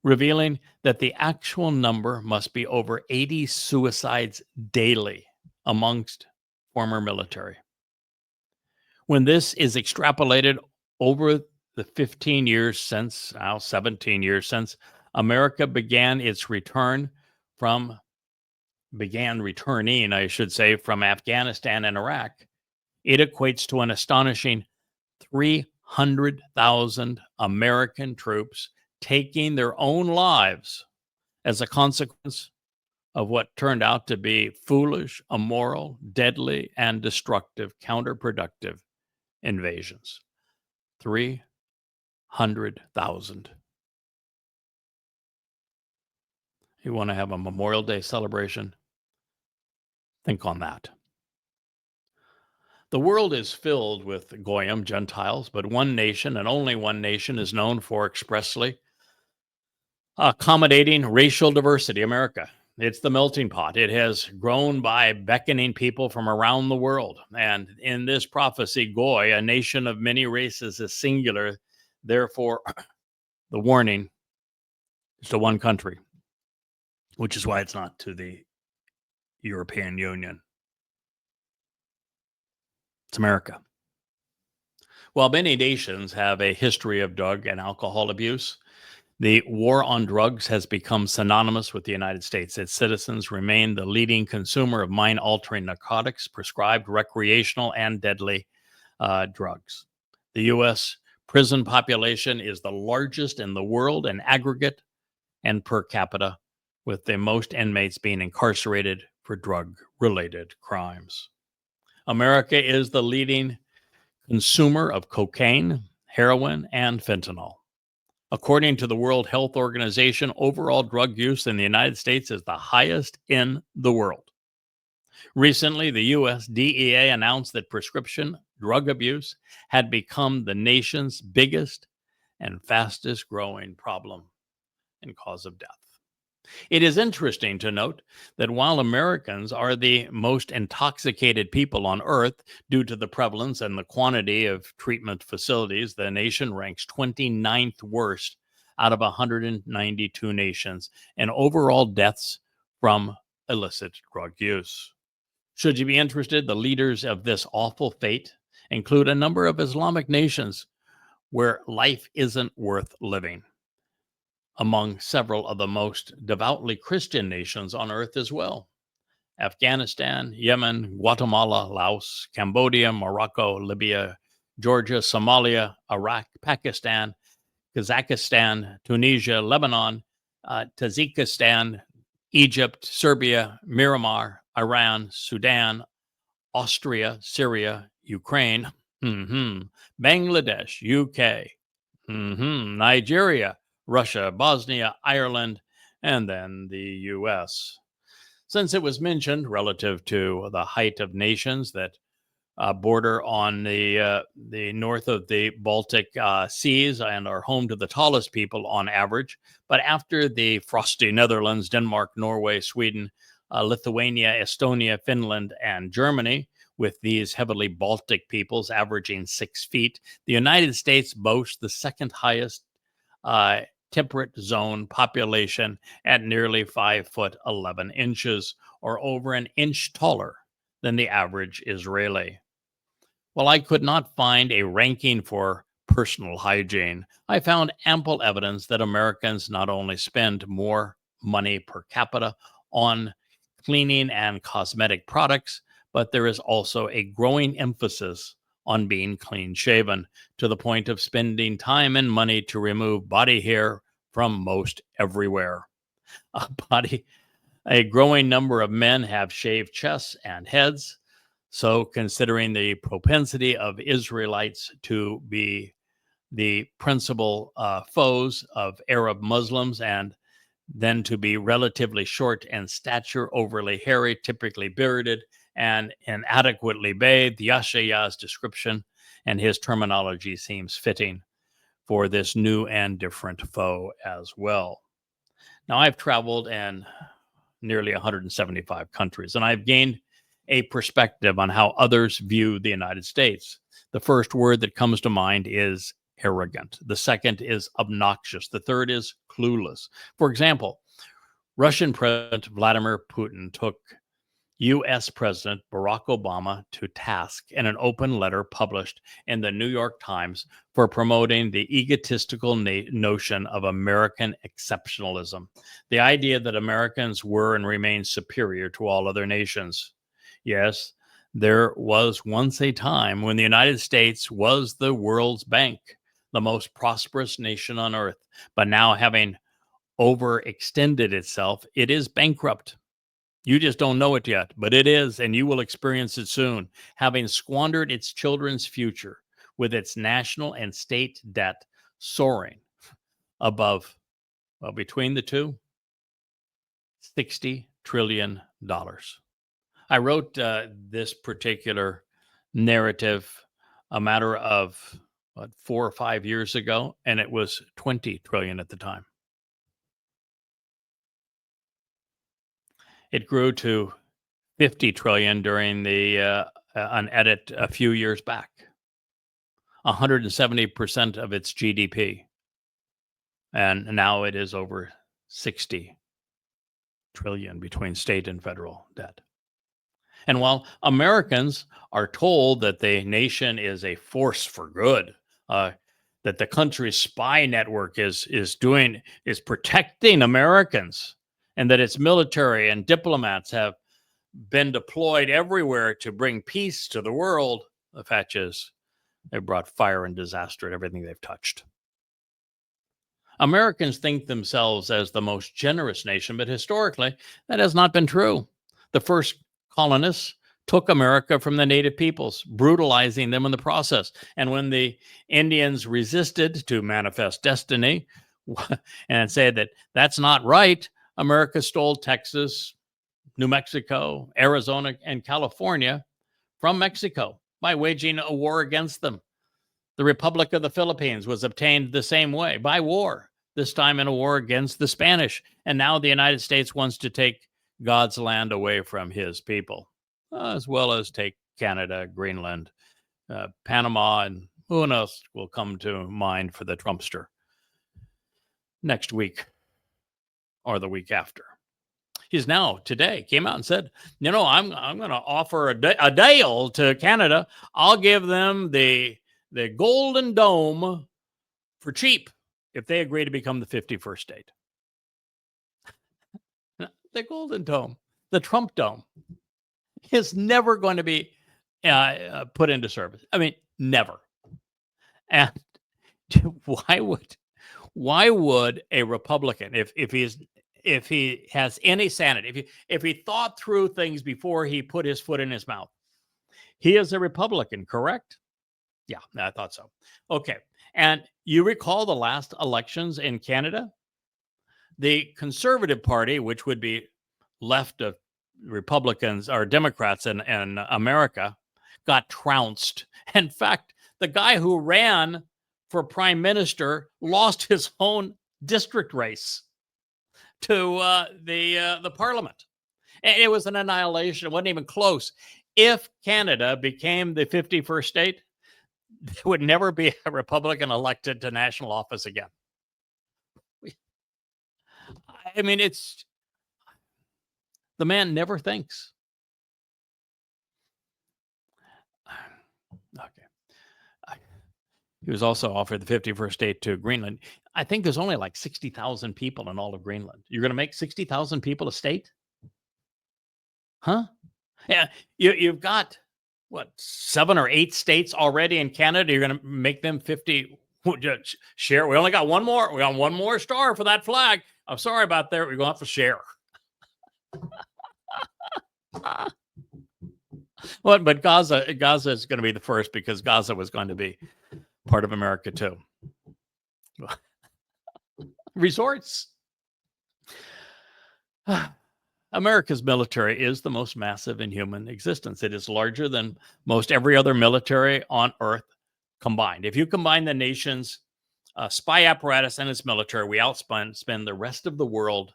S1: revealing that the actual number must be over 80 suicides daily amongst former military. When this is extrapolated over the 17 years since America began returning, from Afghanistan and Iraq, it equates to an astonishing 300,000 American troops taking their own lives as a consequence of what turned out to be foolish, immoral, deadly, and destructive, counterproductive invasions. 300,000. You want to have a Memorial Day celebration? Think on that. The world is filled with Goyim, Gentiles, but one nation and only one nation is known for expressly accommodating racial diversity, America. It's the melting pot. It has grown by beckoning people from around the world. And in this prophecy, Goy, a nation of many races, is singular. Therefore, the warning is to one country, which is why it's not to the European Union. It's America. While many nations have a history of drug and alcohol abuse, the war on drugs has become synonymous with the United States. Its citizens remain the leading consumer of mind-altering narcotics, prescribed recreational and deadly drugs. The U.S. prison population is the largest in the world in aggregate and per capita, with the most inmates being incarcerated for drug-related crimes. America is the leading consumer of cocaine, heroin, and fentanyl. According to the World Health Organization, overall drug use in the United States is the highest in the world. Recently, the U.S. DEA announced that prescription drug abuse had become the nation's biggest and fastest growing problem and cause of death. It is interesting to note that while Americans are the most intoxicated people on earth due to the prevalence and the quantity of treatment facilities, the nation ranks 29th worst out of 192 nations in overall deaths from illicit drug use. Should you be interested, the leaders of this awful fate include a number of Islamic nations where life isn't worth living, among several of the most devoutly Christian nations on earth as well. Afghanistan, Yemen, Guatemala, Laos, Cambodia, Morocco, Libya, Georgia, Somalia, Iraq, Pakistan, Kazakhstan, Tunisia, Lebanon, Tajikistan, Egypt, Serbia, Myanmar, Iran, Sudan, Austria, Syria, Ukraine, Bangladesh, UK, Nigeria, Russia, Bosnia, Ireland, and then the US. Since it was mentioned relative to the height of nations that border on the north of the Baltic seas and are home to the tallest people on average. But after the frosty Netherlands, Denmark, Norway, Sweden, Lithuania, Estonia, Finland, and Germany, with these heavily Baltic peoples averaging 6 feet, the United States boasts the second highest temperate zone population at nearly 5 foot 11 inches, or over an inch taller than the average Israeli. While I could not find a ranking for personal hygiene, I found ample evidence that Americans not only spend more money per capita on cleaning and cosmetic products, but there is also a growing emphasis on being clean shaven, to the point of spending time and money to remove body hair from most everywhere. A growing number of men have shaved chests and heads. So, considering the propensity of Israelites to be the principal foes of Arab Muslims, and then to be relatively short in stature, overly hairy, typically bearded, and inadequately bathed, Yahowah's description and his terminology seems fitting for this new and different foe as well. Now, I've traveled in nearly 175 countries, and I've gained a perspective on how others view the United States. The first word that comes to mind is arrogant. The second is obnoxious. The third is clueless. For example, Russian President Vladimir Putin took U.S. President Barack Obama to task in an open letter published in the New York Times for promoting the egotistical notion of American exceptionalism, the idea that Americans were and remain superior to all other nations. Yes, there was once a time when the United States was the world's bank, the most prosperous nation on earth, but now, having overextended itself, it is bankrupt. You just don't know it yet, but it is, and you will experience it soon, having squandered its children's future with its national and state debt soaring above, well, between the two, $60 trillion. I wrote this particular narrative a matter of 4 or 5 years ago, and it was 20 trillion at the time. It grew to 50 trillion during the an edit a few years back. 170% of its GDP, and now it is over 60 trillion between state and federal debt. And while Americans are told that the nation is a force for good, that the country's spy network is protecting Americans, and that its military and diplomats have been deployed everywhere to bring peace to the world, the fact is they've brought fire and disaster at everything they've touched. Americans think themselves as the most generous nation, but historically, that has not been true. The first colonists took America from the native peoples, brutalizing them in the process. And when the Indians resisted to manifest destiny and said that that's not right, America stole Texas, New Mexico, Arizona, and California from Mexico by waging a war against them. The Republic of the Philippines was obtained the same way, by war, this time in a war against the Spanish. And now the United States wants to take God's land away from his people, as well as take Canada, Greenland, Panama, and who knows will come to mind for the Trumpster next week or the week after. He's now today came out and said, I'm going to offer a deal to Canada. I'll give them the Golden Dome for cheap if they agree to become the 51st state. The Golden Dome, the Trump Dome, is never going to be put into service. I mean, never. And why would a Republican, if he's if he has any sanity, if he thought through things before he put his foot in his mouth. He is a Republican, correct? Yeah, I thought so. Okay. And you recall the last elections in Canada? The Conservative Party, which would be left of Republicans or Democrats in America, got trounced. In fact, the guy who ran for prime minister lost his own district race to the parliament. And it was an annihilation. It wasn't even close. If Canada became the 51st state, there would never be a Republican elected to national office again. I mean, it's the man never thinks. Okay. He was also offered the 51st state to Greenland. I think there's only like 60,000 people in all of Greenland. You're going to make 60,000 people a state? Huh? Yeah, you've got what, 7 or 8 states already in Canada. You're going to make them 50 share. We only got one more. We got one more star for that flag. I'm sorry about that. We're going to have to share. Well, but Gaza is going to be the first because Gaza was going to be part of America too. Resorts. America's military is the most massive in human existence. It is larger than most every other military on Earth combined. If you combine the nation's spy apparatus and its military, we outspend the rest of the world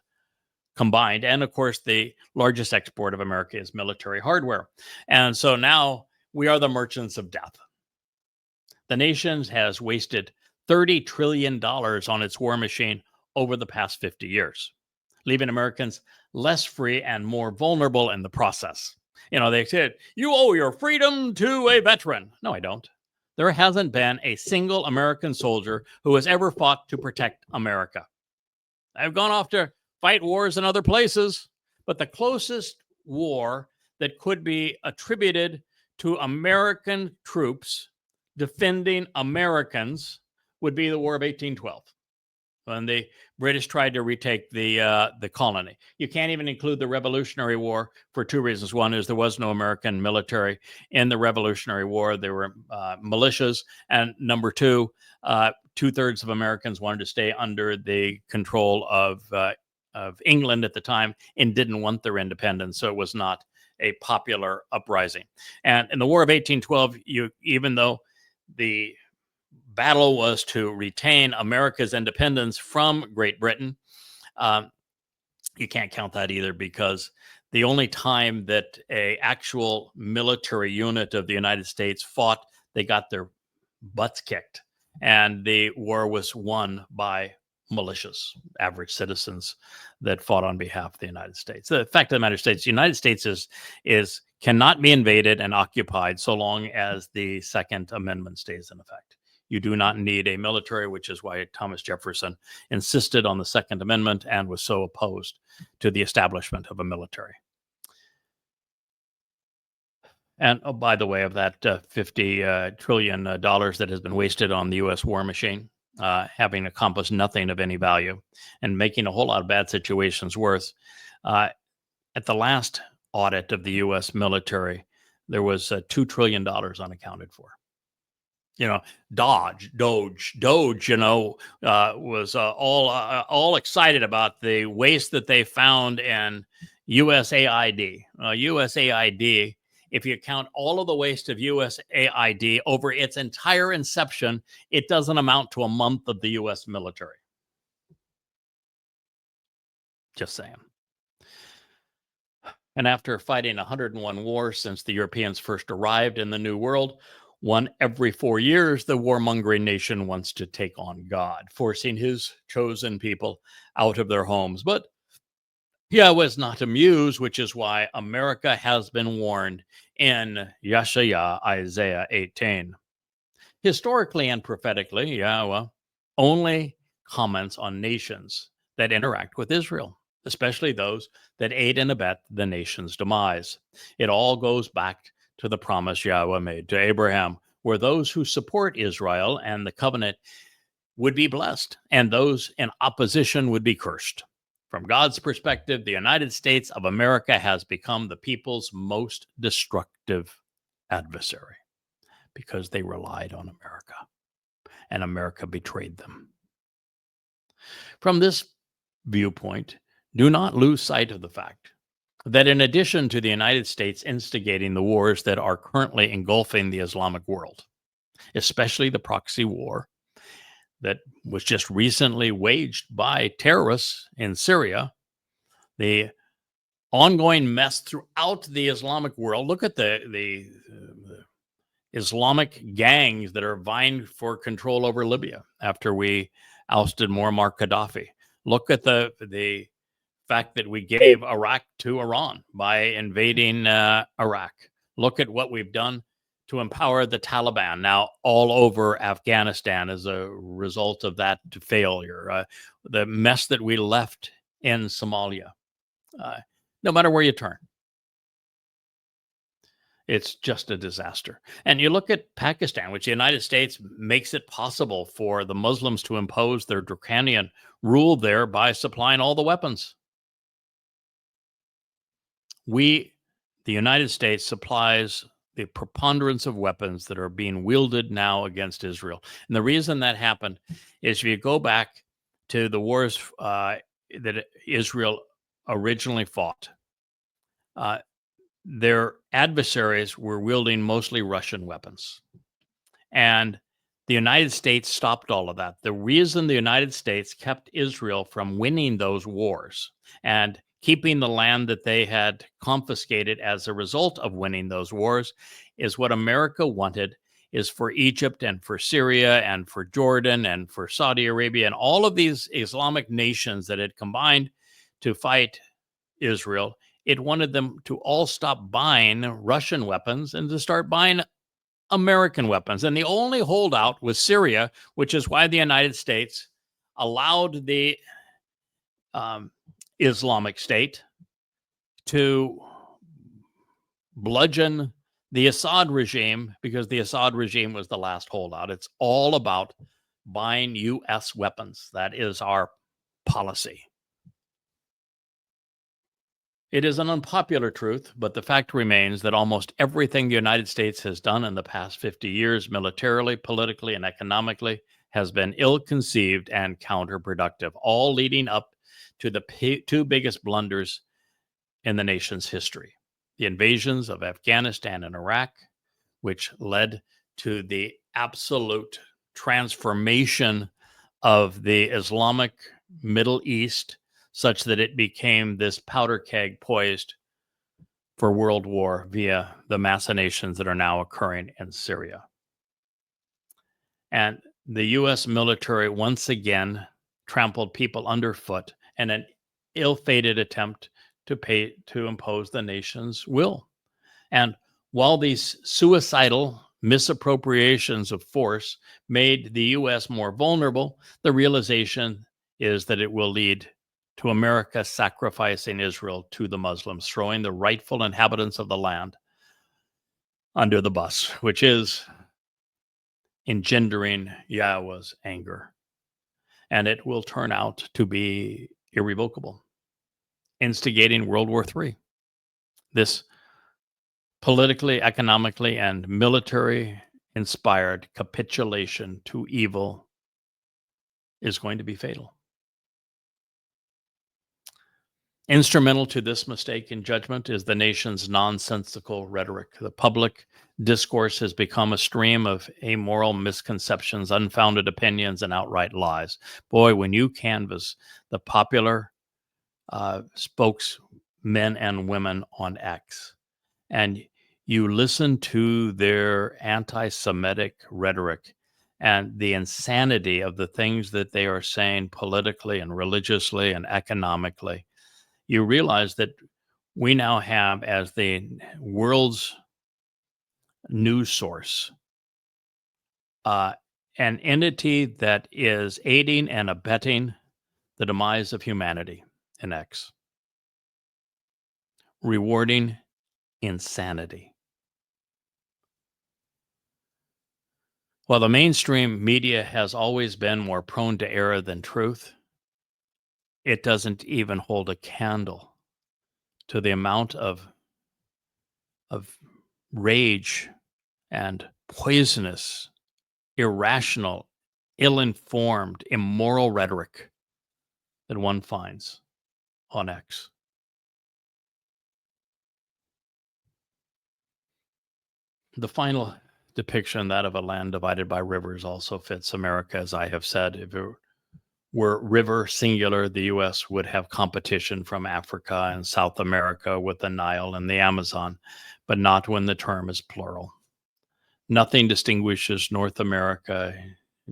S1: combined. And of course, the largest export of America is military hardware. And so now we are the merchants of death. The nation has wasted $30 trillion on its war machine over the past 50 years, leaving Americans less free and more vulnerable in the process. You know, they said, you owe your freedom to a veteran. No, I don't. There hasn't been a single American soldier who has ever fought to protect America. I've gone off to fight wars in other places, but the closest war that could be attributed to American troops defending Americans would be the War of 1812, when the British tried to retake the colony. You can't even include the Revolutionary War for 2 reasons. One is there was no American military in the Revolutionary War. There were militias. And number 2, 2/3 of Americans wanted to stay under the control of England at the time and didn't want their independence. So it was not a popular uprising. And in the War of 1812, even though the battle was to retain America's independence from Great Britain, you can't count that either, because the only time that a actual military unit of the United States fought, they got their butts kicked, and the war was won by militias, average citizens that fought on behalf of the United States. The fact of the matter is, the United States is cannot be invaded and occupied so long as the Second Amendment stays in effect. You do not need a military, which is why Thomas Jefferson insisted on the Second Amendment and was so opposed to the establishment of a military. And oh, by the way, of that $50 trillion that has been wasted on the U.S. war machine, having accomplished nothing of any value and making a whole lot of bad situations worse, at the last audit of the U.S. military, there was $2 trillion unaccounted for. You know, Doge, you know, was all excited about the waste that they found in USAID. USAID, if you count all of the waste of USAID over its entire inception, it doesn't amount to a month of the U.S. military. Just saying. And after fighting 101 wars since the Europeans first arrived in the New World, one every 4 years, the warmongering nation wants to take on God, forcing his chosen people out of their homes. But Yahweh is not amused, which is why America has been warned in Yeshaya, Isaiah 18. Historically and prophetically, Yahweh only comments on nations that interact with Israel, especially those that aid and abet the nation's demise. It all goes back to the promise Yahweh made to Abraham, where those who support Israel and the covenant would be blessed, and those in opposition would be cursed. From God's perspective, the United States of America has become the people's most destructive adversary because they relied on America, and America betrayed them. From this viewpoint, do not lose sight of the fact that in addition to the United States instigating the wars that are currently engulfing the Islamic world, especially the proxy war that was just recently waged by terrorists in Syria, the ongoing mess throughout the Islamic world. Look at the Islamic gangs that are vying for control over Libya after we ousted Muammar Gaddafi. Look at the fact that we gave Iraq to Iran by invading Iraq. Look at what we've done to empower the Taliban now all over Afghanistan as a result of that failure. The mess that we left in Somalia. No matter where you turn, it's just a disaster. And you look at Pakistan, which the United States makes it possible for the Muslims to impose their draconian rule there by supplying all the weapons. The United States supplies the preponderance of weapons that are being wielded now against Israel. And the reason that happened is if you go back to the wars that Israel originally fought, their adversaries were wielding mostly Russian weapons. And the United States stopped all of that. The reason the United States kept Israel from winning those wars and keeping the land that they had confiscated as a result of winning those wars is what America wanted is for Egypt and for Syria and for Jordan and for Saudi Arabia and all of these Islamic nations that had combined to fight Israel. It wanted them to all stop buying Russian weapons and to start buying American weapons. And the only holdout was Syria, which is why the United States allowed the Islamic State to bludgeon the Assad regime because the Assad regime was the last holdout. It's all about buying U.S. weapons. That is our policy. It is an unpopular truth, but the fact remains that almost everything the United States has done in the past 50 years, militarily, politically, and economically, has been ill-conceived and counterproductive, all leading up to the two biggest blunders in the nation's history. The invasions of Afghanistan and Iraq, which led to the absolute transformation of the Islamic Middle East, such that it became this powder keg poised for world war via the machinations that are now occurring in Syria. And the U.S. military once again trampled people underfoot in an ill-fated attempt to impose the nation's will. And while these suicidal misappropriations of force made the U.S. more vulnerable, the realization is that it will lead to America sacrificing Israel to the Muslims, throwing the rightful inhabitants of the land under the bus, which is engendering Yahweh's anger. And it will turn out to be irrevocable, instigating World War III. This politically, economically, and military inspired capitulation to evil is going to be fatal. Instrumental to this mistake in judgment is the nation's nonsensical rhetoric. The public discourse has become a stream of amoral misconceptions, unfounded opinions, and outright lies. Boy, when you canvass the popular spokesmen and women on X, and you listen to their anti-Semitic rhetoric and the insanity of the things that they are saying politically and religiously and economically, you realize that we now have, as the world's news source, an entity that is aiding and abetting the demise of humanity in X, rewarding insanity. While the mainstream media has always been more prone to error than truth, it doesn't even hold a candle to the amount of rage and poisonous, irrational, ill-informed, immoral rhetoric that one finds on X. The final depiction, that of a land divided by rivers, also fits America, as I have said. If it were river singular, the U.S. would have competition from Africa and South America with the Nile and the Amazon, but not when the term is plural. Nothing distinguishes North America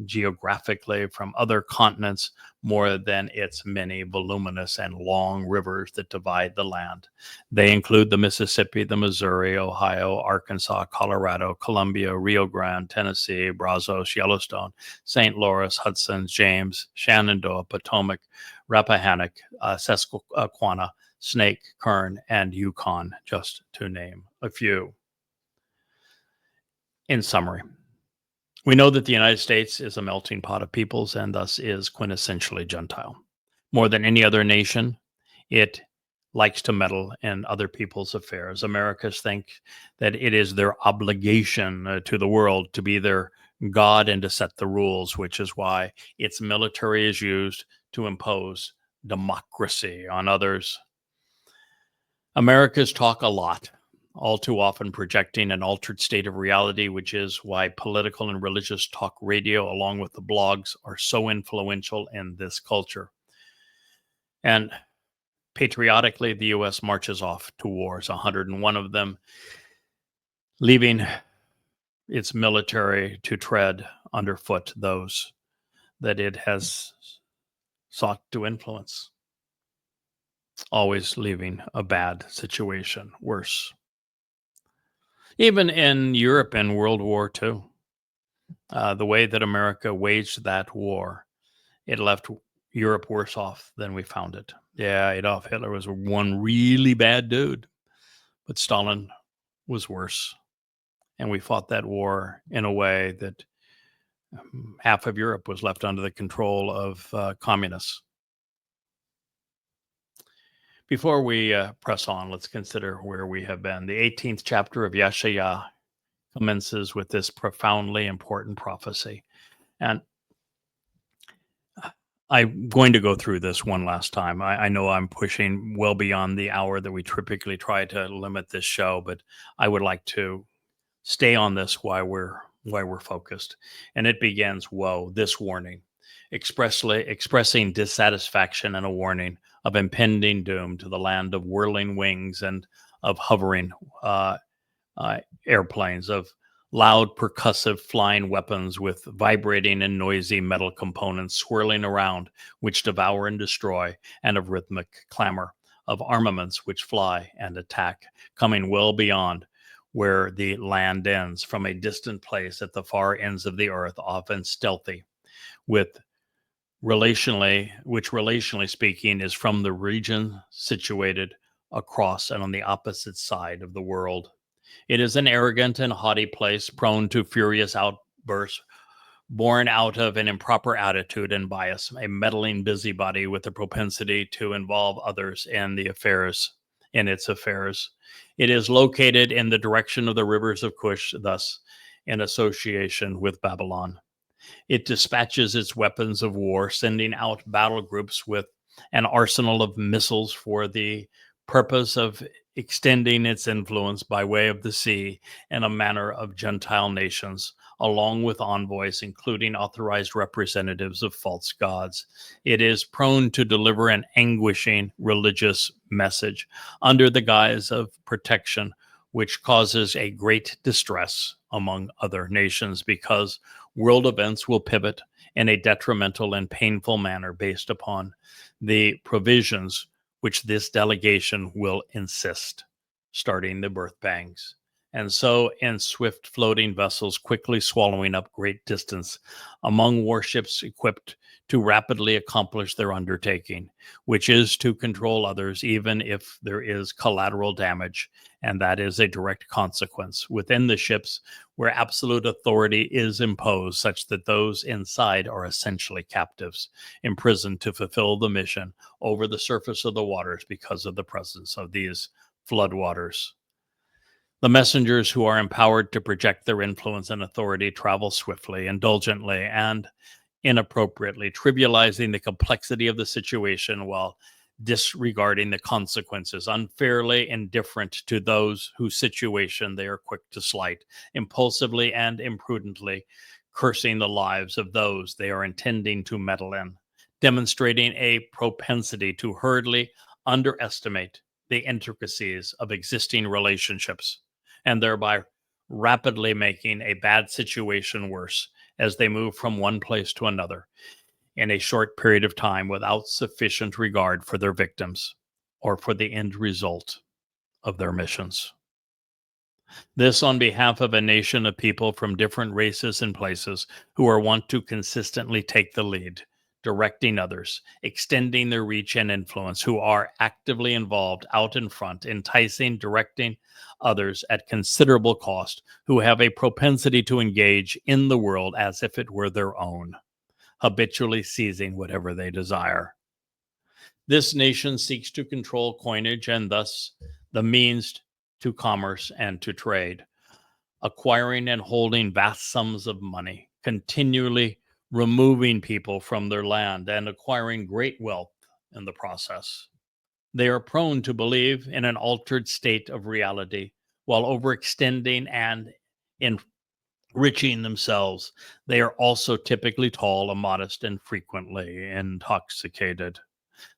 S1: geographically from other continents more than its many voluminous and long rivers that divide the land. They include the Mississippi, the Missouri, Ohio, Arkansas, Colorado, Columbia, Rio Grande, Tennessee, Brazos, Yellowstone, St. Lawrence, Hudson, James, Shenandoah, Potomac, Rappahannock, Susquehanna, Snake, Kern, and Yukon, just to name a few. In summary, we know that the United States is a melting pot of peoples and thus is quintessentially Gentile. More than any other nation, it likes to meddle in other people's affairs. Americans think that it is their obligation to the world to be their God and to set the rules, which is why its military is used to impose democracy on others. Americans talk a lot, all too often projecting an altered state of reality, which is why political and religious talk radio, along with the blogs, are so influential in this culture. And patriotically, the U.S. marches off to wars, 101 of them, leaving its military to tread underfoot those that it has sought to influence, always leaving a bad situation worse. Even in Europe in World War II, the way that America waged that war, it left Europe worse off than we found it. Yeah, Adolf Hitler was one really bad dude, but Stalin was worse. And we fought that war in a way that half of Europe was left under the control of communists. Before we press on, let's consider where we have been. The 18th chapter of Yeshayah commences with this profoundly important prophecy. And I'm going to go through this one last time. I know I'm pushing well beyond the hour that we typically try to limit this show, but I would like to stay on this while we're focused. And it begins, woe, this warning, expressing dissatisfaction and a warning of impending doom to the land of whirling wings and of hovering airplanes, of loud percussive flying weapons with vibrating and noisy metal components swirling around, which devour and destroy, and of rhythmic clamor, of armaments which fly and attack, coming well beyond where the land ends, from a distant place at the far ends of the earth, often stealthy, which relationally speaking is from the region situated across and on the opposite side of the world. It is an arrogant and haughty place, prone to furious outbursts, born out of an improper attitude and bias, a meddling busybody with a propensity to involve others in its affairs. It is located in the direction of the rivers of Cush, thus in association with Babylon. It dispatches its weapons of war, sending out battle groups with an arsenal of missiles for the purpose of extending its influence by way of the sea in a manner of Gentile nations, along with envoys, including authorized representatives of false gods. It is prone to deliver an anguishing religious message under the guise of protection, which causes a great distress among other nations, because world events will pivot in a detrimental and painful manner based upon the provisions which this delegation will insist, starting the birth pangs. And so in swift floating vessels, quickly swallowing up great distance, among warships equipped to rapidly accomplish their undertaking, which is to control others, even if there is collateral damage, and that is a direct consequence within the ships where absolute authority is imposed, such that those inside are essentially captives, imprisoned to fulfill the mission over the surface of the waters because of the presence of these floodwaters. The messengers who are empowered to project their influence and authority travel swiftly, indulgently, and inappropriately, trivializing the complexity of the situation while disregarding the consequences, unfairly indifferent to those whose situation they are quick to slight, impulsively and imprudently cursing the lives of those they are intending to meddle in, demonstrating a propensity to hurriedly underestimate the intricacies of existing relationships, and thereby rapidly making a bad situation worse as they move from one place to another in a short period of time without sufficient regard for their victims or for the end result of their missions. This on behalf of a nation of people from different races and places who are wont to consistently take the lead, directing others, extending their reach and influence, who are actively involved out in front, enticing, directing others at considerable cost, who have a propensity to engage in the world as if it were their own, habitually seizing whatever they desire. This nation seeks to control coinage and thus the means to commerce and to trade, acquiring and holding vast sums of money, continually removing people from their land and acquiring great wealth in the process. They are prone to believe in an altered state of reality while overextending and enriching themselves. They are also typically tall, immodest, and frequently intoxicated.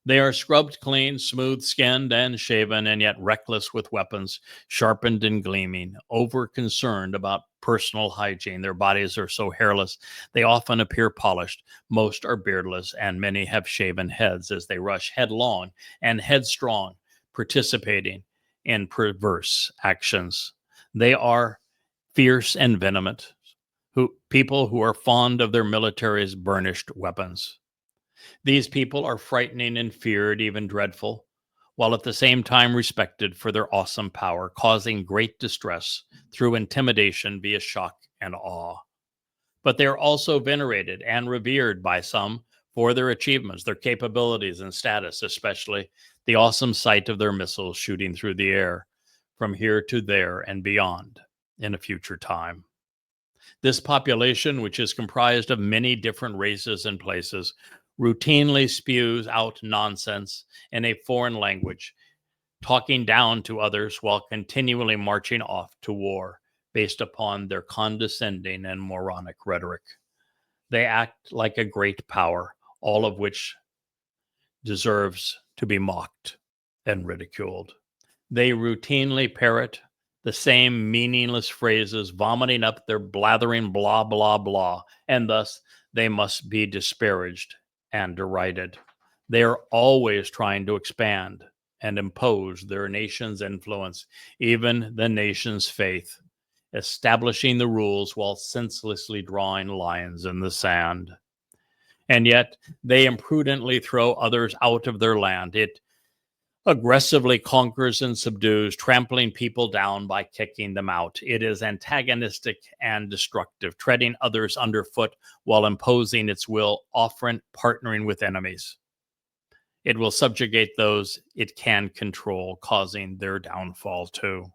S1: They are scrubbed clean, smooth-skinned, and shaven, and yet reckless with weapons, sharpened and gleaming, over-concerned about personal hygiene. Their bodies are so hairless, they often appear polished. Most are beardless, and many have shaven heads as they rush headlong and headstrong, participating in perverse actions. They are fierce and venomous, people who are fond of their military's burnished weapons. These people are frightening and feared, even dreadful, while at the same time respected for their awesome power, causing great distress through intimidation via shock and awe. But they are also venerated and revered by some for their achievements, their capabilities and status, especially the awesome sight of their missiles shooting through the air from here to there and beyond in a future time. This population, which is comprised of many different races and places, routinely spews out nonsense in a foreign language, talking down to others while continually marching off to war based upon their condescending and moronic rhetoric. They act like a great power, all of which deserves to be mocked and ridiculed. They routinely parrot the same meaningless phrases, vomiting up their blathering blah, blah, blah, and thus they must be disparaged and derided. They are always trying to expand and impose their nation's influence, even the nation's faith, establishing the rules while senselessly drawing lines in the sand. And yet they imprudently throw others out of their land. It aggressively conquers and subdues, trampling people down by kicking them out. It is antagonistic and destructive, treading others underfoot while imposing its will, often partnering with enemies. It will subjugate those it can control, causing their downfall too.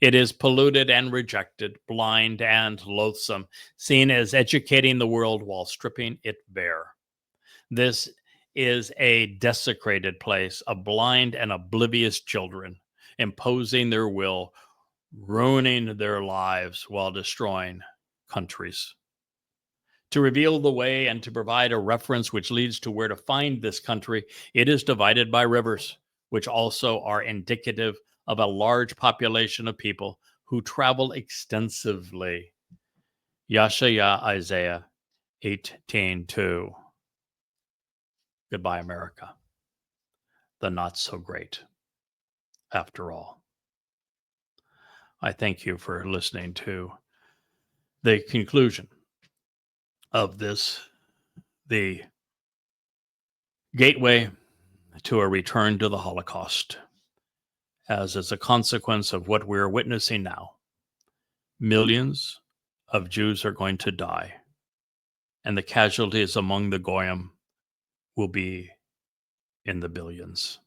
S1: It is polluted and rejected, blind and loathsome, seen as educating the world while stripping it bare. This is a desecrated place of blind and oblivious children, imposing their will, ruining their lives while destroying countries. To reveal the way and to provide a reference which leads to where to find this country, it is divided by rivers, which also are indicative of a large population of people who travel extensively. Yashaya Isaiah 18:2. Goodbye, America. The not so great, after all. I thank you for listening to the conclusion of this, the gateway to a return to the Holocaust as a consequence of what we're witnessing now. Millions of Jews are going to die, and the casualties among the Goyim will be in the billions.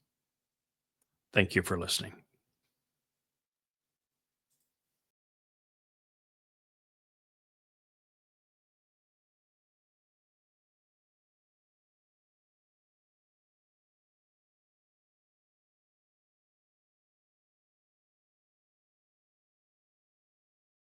S1: Thank you for listening.